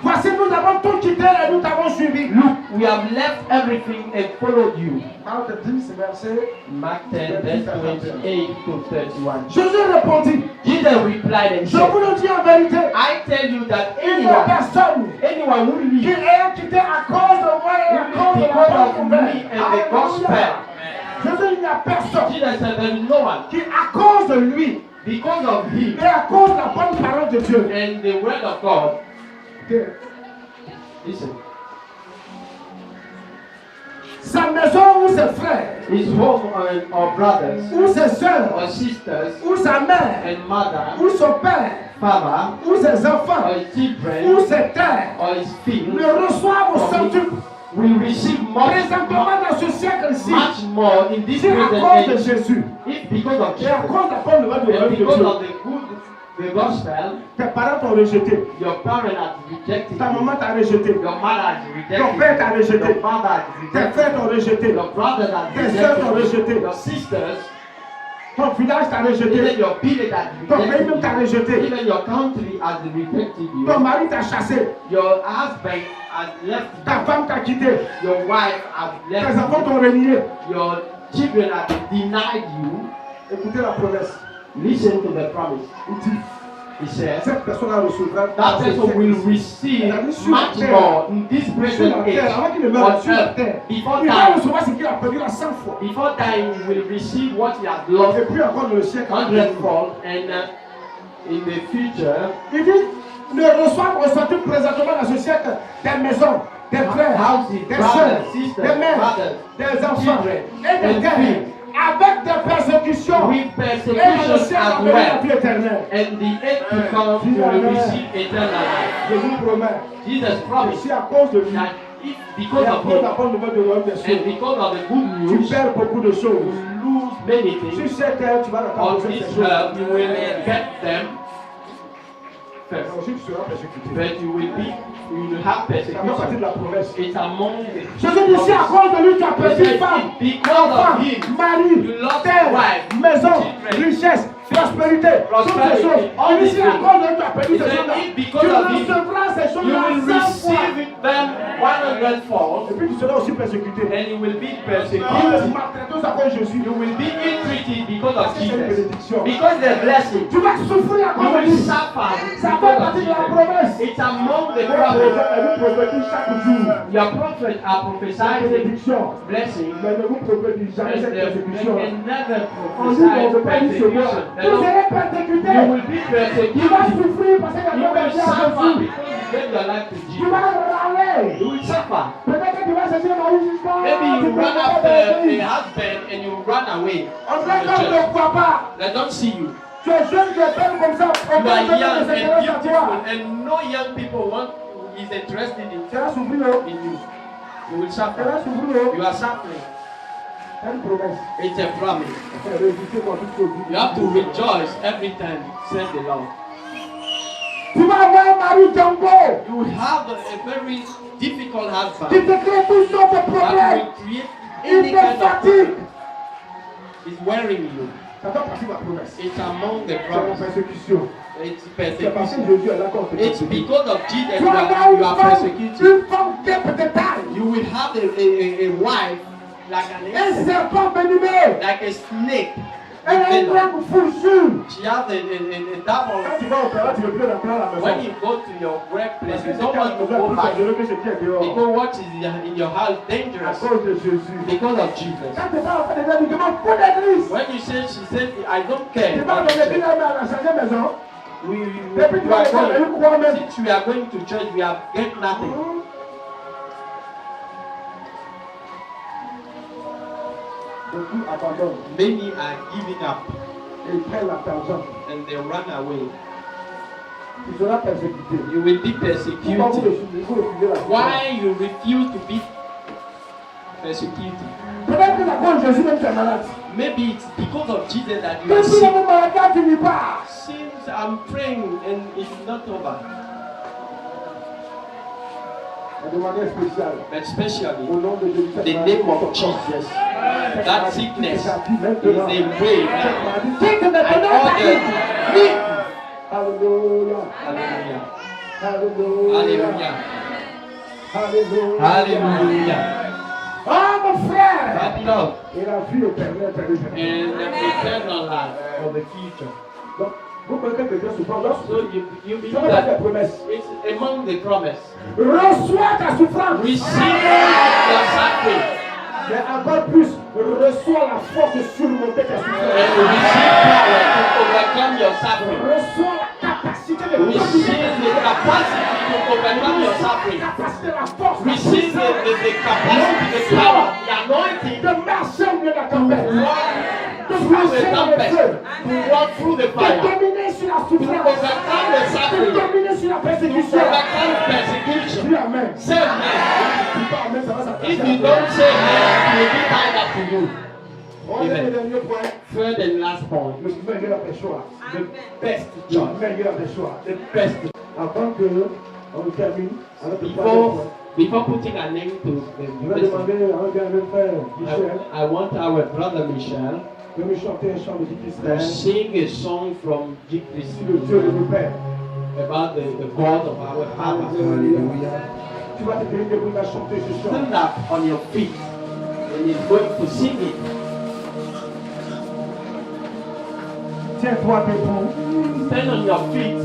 voici, nous avons tout quitté et nous t'avons suivi. Look, we have left everything and followed you. Marc 10, verset. Mark 10, verse 28 to 31. Jésus répondit, Jesus replied and je vous said, le dis en vérité, I tell you that il n'y a anyone personne who qui lives ait quitté à cause de moi et à cause de la because bonne of nouvelle. me and the gospel. Jésus, il n'y a personne Jesus said there is no one qui, à cause de lui because of him et à cause de la bonne parole de Dieu, and the word of God. que Listen, sa maison ou ses frères, his home or brothers ou ses soeurs, or sisters ou sa mère, and mother, ou son père, father ou ses enfants, or his children ou ses terres, or his field le reçoivent au centuple. will receive Présentement dans ce siècle-ci, much more in this c'est à present cause de age. Jésus. If because of Et à Jesus cause de la bonne nouvelle de and l'œuvre de because Dieu, of the gospel, tes parents t'ont rejeté, your parent has rejected ta you. maman t'a rejeté, Your mother has ton père rejected t'a you. rejeté, Your father has tes rejected frères t'ont rejeté, you. Your brothers has tes sœurs t'ont rejected you. rejeté, Your sisters, ton village t'a even rejeté, your village has ton pays rejected même t'a you. rejeté, Even your country has rejected ton you. mari t'a chassé, Your husband has left ta femme t'a quitté, you. Your wife has tes left enfants you. t'ont renié. Your children have denied you. Écoutez la promesse. Listen to the promise. Il dit, He says, cette personne recevra that person will receive much more in this sur present la terre, age avant qu'il ne meure on sur la earth. terre. Before Il va dying, recevoir ce qu'il a perdu la 100 fois. before dying, he will receive what he has lost Et puis encore dans le siècle. 100-fold, and in the future, Il dit, ne reçoivent au centuple présentement dans ce siècle des maisons, des frères, houses, des brothers, sœurs, sisters, des mères, brothers, des enfants children, et des and terres, fields, avec des persécutions. with Et dans le persecutions ciel, as on la well, vie éternelle. and the end to come, you will receive eternal life. Je vous promets, Jesus promised si à cause de lui, that if et because à of cause de la him, bonne nouvelle de l'homme des and cieux, because of the good tu news, perds beaucoup de choses. you lose many Sur things. cette terre, tu vas On encore poser this ces choses. earth, you will get them first, Ensuite, tu seras persécuté. but you will have Ça fait partie persecution. de la promesse. It's among the Jésus dit, si à cause de lui, tu as perdu femme, because enfant, of him, mari, you lost terre, wife, maison, children, richesse, prospérité, toutes ces choses. all Il dit, these si à things. cause de lui, tu as perdu He ces said, choses-là, if tu because of him, recevras ces you choses-là will 100 fois. receive them 100-fold, Et puis tu seras aussi persécuté. and you will be Il persecuted. maltraité à cause de Jésus. You will be ill-treated because of C'est une Jesus. bénédiction. Because they're blessing. Tu vas souffrir à You cause de will lui. suffer Ça fait because of partie de la Jesus. promesse. It's among the Mon prophets. prophète, elle vous prophétise chaque jour. Your prophets are Cette prophesying bénédiction. blessing. Mais ne vous prophétise jamais And cette they persécution. can never On dit qu'on ne peut prophesy pas dire ce mot. persecution. Vous serez persécuté. You will be Tu vas persecuted. souffrir parce qu'il y a You d'autres will personnes à suffer Jésus. because you gave your life to Tu Jesus. vas râler. You will suffer. Peut-être que tu vas chercher Marie jusqu'à. Maybe you run after a husband and you run away On from dirait the qu'on ne church. croit pas. They don't see you. Tu es jeune, tu es belle comme ça. On You va are te young donner and cette grâce à beautiful, toi. and no young people is interested Tu vas souffrir. Oh. in you. You will Tu suffer. vas souffrir. Oh. You are suffering. C'est une promesse. It's a promise. Résister dans toute chose. You have to rejoice every time, says the Lord. Tu vas avoir un mari Django You will have a very difficult qui husband te crée toutes sortes de that problèmes. will create Il any te kind of fatigue. problem. It's wearing you. Ça fait partie de la promesse. It's among the C'est la promise. persécution. It's C'est parce que persecution. Jésus est là qu'on te It's persécute. because of Jesus Tu vas avoir you are persecuted. une femme de taille. You will have a wife like Un an serpent venimeux. like a snake. Elle a une langue fourchue. She has a Quand double. tu vas au opéra, tu ne veux plus rentrer à la maison. When you go to your workplace, Parce que you c'est don't want to go plus back dangereux que ce qui est dehors. because what is in your house À dangerous cause de Jésus. because of Jesus. Quand tu vas au opéra, tu demandes pour l'église. When you say, she said, I don't Tu care. vas donner bien à la changer maison. We Depuis tu vas are aller going, croire même. since we are going to church, we have get nothing. Beaucoup abandonnent Many are giving up et ils prennent la tangente. and they run away. Tu seras persécuté. You will be Pourquoi vous persecuted. refusez la Why you refuse to be persecuted? Peut-être que la cause de Jésus même tu es malade. Maybe it's because of Jesus that you are Depuis sick. le maladie, tu n'y pas. Since I'm praying and it's not over, De manière spéciale. but especially Au nom de Jésus. the name of Jesus, that sickness is a way now. Quitte I maintenant ta order vie. to leave. Alléluia. Hallelujah. Alléluia. Hallelujah. Alléluia. Hallelujah. Ah mon frère. That love Et la vie éternelle périsse. and the eternal life for the future. Donc, vous connaissez que Dieu se parle. So you Tu believe vas faire des that promesses. it's among the promise. Reçois ta souffrance. Receive your suffering Mais encore plus, reçois la force de surmonter tes and souffrances. receive power to overcome your suffering. Reçois la capacité de de Receive dominer. the capacity to overcome your suffering. Capacité, la force, la Receive the capacity, the power, the anointing de marcher au milieu de la to tempête. walk De through the marcher dans le tempest, feu. to walk through the De fire, to dominer sur la souffrance. overcome the De suffering, dominer sur la to persécution. overcome persecution. Dis Amen. Say amen. Si pas Amen, ça va s'attacher If à you toi. don't say amen, it will be tied up to you. On est le dernier point. Third and last point, Le meilleur des choix. the best Le choice, meilleur des choix. the best. Avant que on termine avec le troisième Before, point, before putting a name to je the vais message, demander à un bien même frère, Michel, I want our brother Michel de me chanter un chant de Dieu to Christ, sing a song from G. le Dieu de nos pères. about the God of our Father. Tu vas te tenir debout, tu vas chanter ce chant. Stand up on your feet and he's going to sing it. Tiens-toi debout. Stand on your feet.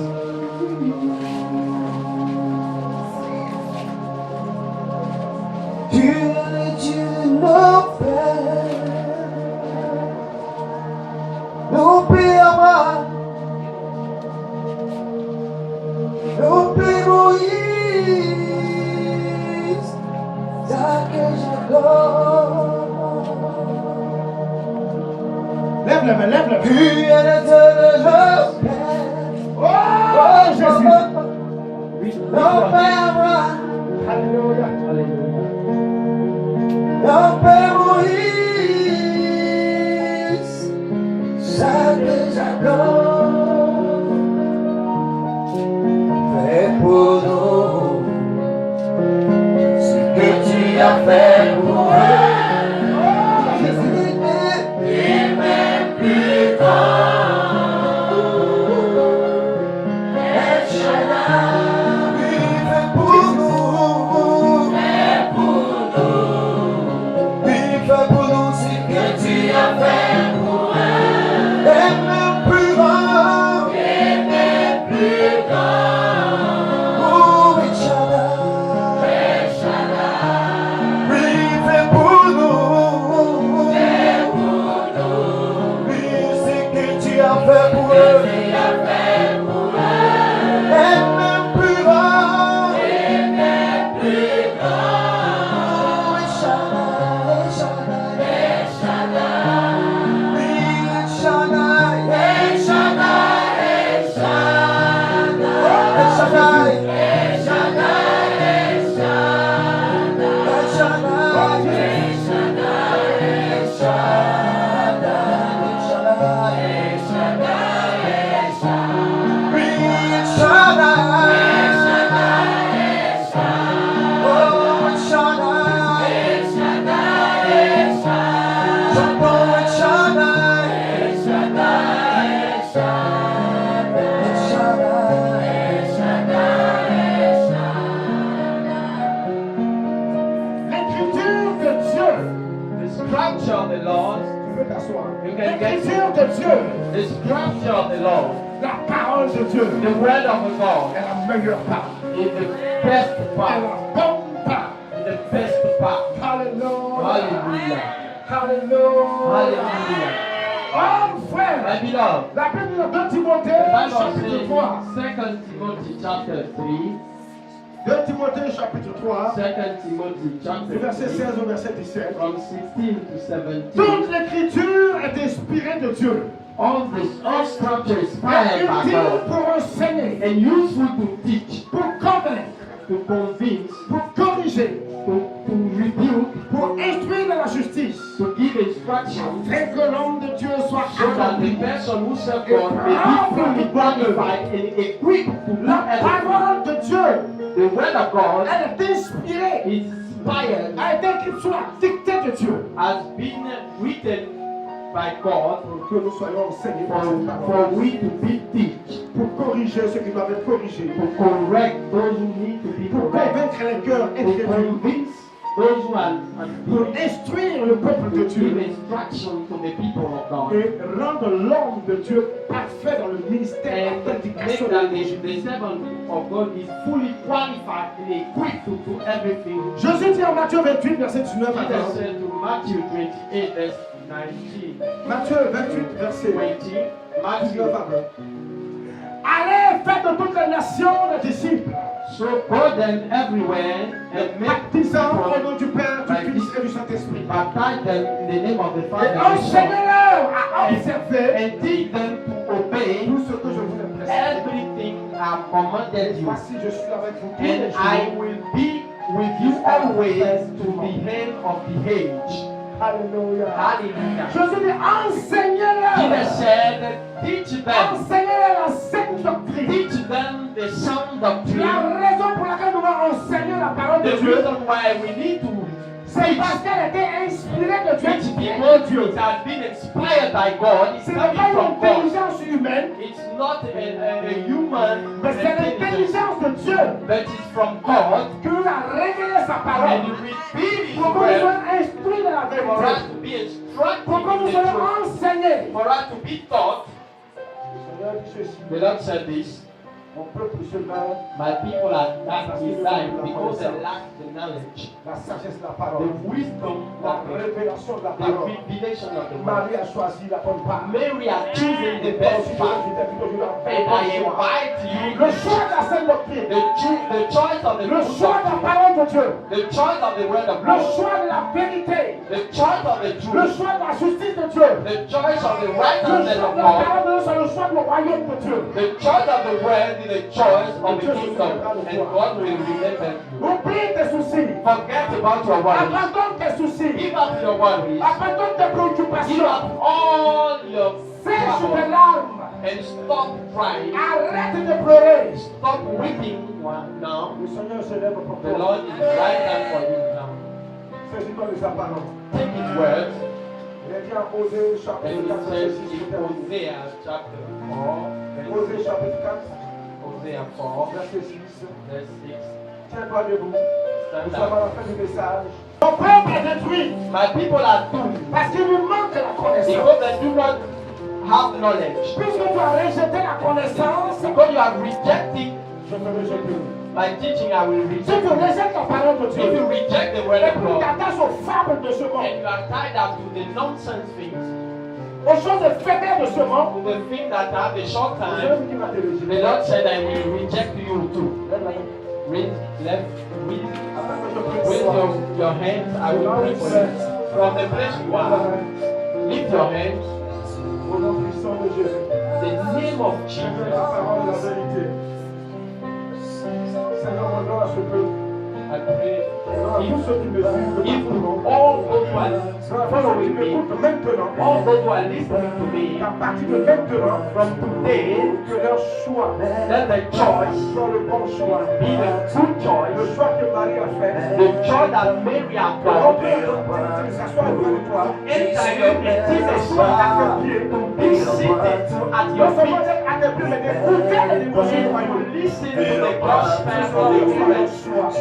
Tu es Dieu nos pères, nos pères Abraham, nos pères Moïse, Isaac et Jacob. Lève la main, lève la main. Tu es le Dieu de nos pères, Oh, Jésus. nos pères Abraham, Alléluia. nos pères Moïse, Isaac et Jacob. Fais pour nous ce que tu as fait pour eux. Et même plus grand. El Shaddai, fais pour nous. Fais pour nous ce que tu as fait pour eux. Et même plus grand. Et même plus grand. Oh, El Shaddai. El Shaddai. Oui, fais pour nous. Fais pour nous. Oui, ce que tu as fait pour eux. Et même plus grand. Et même plus grand. El Shaddai, El Shaddai, El Shaddai. Oui, El Shaddai, El Shaddai, El Shaddai. El Shaddai, El Shaddai, El Shaddai. El Shaddai, El Shaddai, El Shaddai. El Shaddai, El Shaddai, El Shaddai. Oui, El Shaddai, El Shaddai, El Shaddai. Oh, El Shaddai, El Shaddai, El Shaddai. J'entends El Shaddai, El Shaddai, El Shaddai. El Shaddai, El Shaddai, El Shaddai. L'écriture de Dieu. The scripture of the Lord, Tu peux t'asseoir. You can get L'écriture de Dieu. the scripture of the Lord, La parole de Dieu. the word of the God est la meilleure part. is the best est part, la bonne part. the best part. Alléluia. Hallelujah. Alléluia. Hallelujah. Oh frère, My beloved, la Bible de 2 Timothée, the Bible chapitre 3. says in 2 Timothy chapter 3, 2 Timothée, chapitre 3, 2 Timothy du chapter verset 3, 16 au verset 17. from 16 to 17. Toute l'écriture est inspirée de Dieu. All scripture is Est inspired by utile God pour enseigner, and useful to teach, pour convaincre, to convince, pour corriger, to rebuke, pour instruire dans la justice. to give instruction, Afin que l'homme de Dieu soit so that the accompli. person who serves God may be fully qualified and equipped to do La everything. parole de Dieu, The word of God elle est inspirée, is inspired, a été écrite sous la dictée de Dieu. has been written by God Pour que nous soyons enseignés par cette for parole. we to be teach, Pour corriger ceux qui doivent être corrigés. to correct those who need to be Pour corrected, convaincre les cœurs to interdits. convince those who are Pour unbelievers, instruire le peuple de to give Dieu. instruction to the people of God. Et rendre l'homme de Dieu parfait dans le ministère de And la make prédication de that l'évangile. the servant of God is fully qualified and equipped to do everything. Jésus dit en Matthieu 28, verset 19 à 40. Jesus said to Matthew 28, verse 19, Matthieu 28, verset 20, Matthew 19 à 20. Allez, faites de toutes les nations des disciples. So go them everywhere and make Baptisant au people, nom du Père, du Fils et du Saint-Esprit. baptize them in the name of the Et Father and the Son, enseignez-leur à observer and teach them to obey tout ce que je vous ai prescrit. everything I've commanded you. Voici, je suis avec vous tous les And I jours. will be with you always to the end of the age. Alléluia. Hallelujah. Jésus dit, enseignez-leur. Jesus said, teach them, Enseignez-leur la sainte doctrine. teach them the sound La doctrine. raison pour laquelle nous devons enseigner la parole de The Dieu, reason why we need to c'est parce qu'elle était inspirée de Dieu. teach because it has been inspired by God. It's Ce n'est pas coming une from God. intelligence humaine, It's not a human mais c'est intelligence, l'intelligence de Dieu but it's from God. qui nous a révélé sa And parole. He revealed His Pour que nous word soyons instruits de la for us vérité. to be instructed Pour que in nous the soyons truth, enseignés. for us to be taught. Le Seigneur dit ceci. The Lord said this. Mon peuple se meurt, My people are dying because they lack the knowledge, la sagesse de la the parole, wisdom, la of the révélation de la the parole. revelation of the word. Marie a choisi la bonne part. Mary are choosing the Et best aussi, part. je t'invite aujourd'hui à faire And le I bon choix. invite you, Le choix de la sainte doctrine. the choice of the Le truth choix de la doctrine, parole de Dieu. the choice of the word of Le God, choix de la vérité. the choice of the Le truth, choix de la justice de Dieu. the choice of the Le righteousness choix of de la God, parole de Dieu, c'est le choix du royaume de Dieu. the choice of the word is the choice of the kingdom, and God will remember you. Oublie tes soucis. Forget about your worries. Abandonne tes soucis. Give up your worries. Abandonne tes Give préoccupations. up all your Sèche tes troubles larmes. and stop crying. Arrête de pleurer. Stop weeping now. Le Seigneur se lève pour The toi. Lord is right there for you now. Saisis-toi de sa parole. Take His words Il est dit en Osée and chapitre it 4, says verset 6. in Hosea chapter 4, Osée chapitre 4, Hosea 4, verset 6. verse 6. Tiens-toi debout. Nous Stand sommes à up. la fin du message. Mon peuple est détruit My people are doomed parce qu'il lui manque la connaissance. because they do not have knowledge. Puisque tu as rejeté la connaissance, Because you have rejected je te rejette. my teaching, I will Si tu reject. rejettes la parole de If you Dieu, reject the word et of puis tu God t'attaches aux fables de ce and monde, you are tied up to the nonsense things, aux choses éphémères de ce monde, to the things that have a short je time, vais vous dire la théologie. the Lord said, I will reject you too. Lève la main. Read, left, read. Attends que je prie pour With toi. your hands, I will pray for you. From the place you Lève la are, main. lift your hands. Au nom puissant de Jésus. The name of Seigneur, Jesus, la parole de la vérité. Seigneur, mon nom à ce peuple. I pray. Mon nom à tous ceux qui me suivent. If de partout. all those who are Mon nom à tous ceux qui following me, m'écoutent maintenant. all those who are listening to me, Qu'à partir de maintenant, from today, que leur choix let the choice soit le bon choix. be the good Le choice, choix que Marie a fait. the choice that Mary has Donc, done. que ça soit auprès de toi. Anytime you receive a choice, be seated at your Non seulement feet. d'être à tes pieds, mais d'écouter les évangiles du royaume. Listen to the gospel of the Spirit.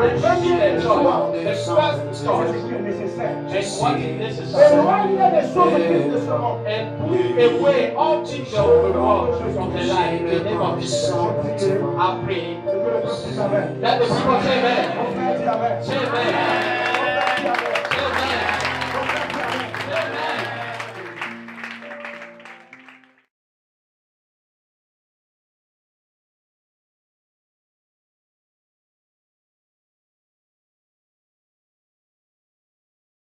Let them be the choice, the first C'est choice, ce qui est nécessaire. and what is necessary. Éloigne des choses qui de ce monde. And put away all things of the world from the life. In the name of Jesus, I pray. Et que le peuple dise Amen. Let the people say amen. Mon frère dit Amen. Say amen.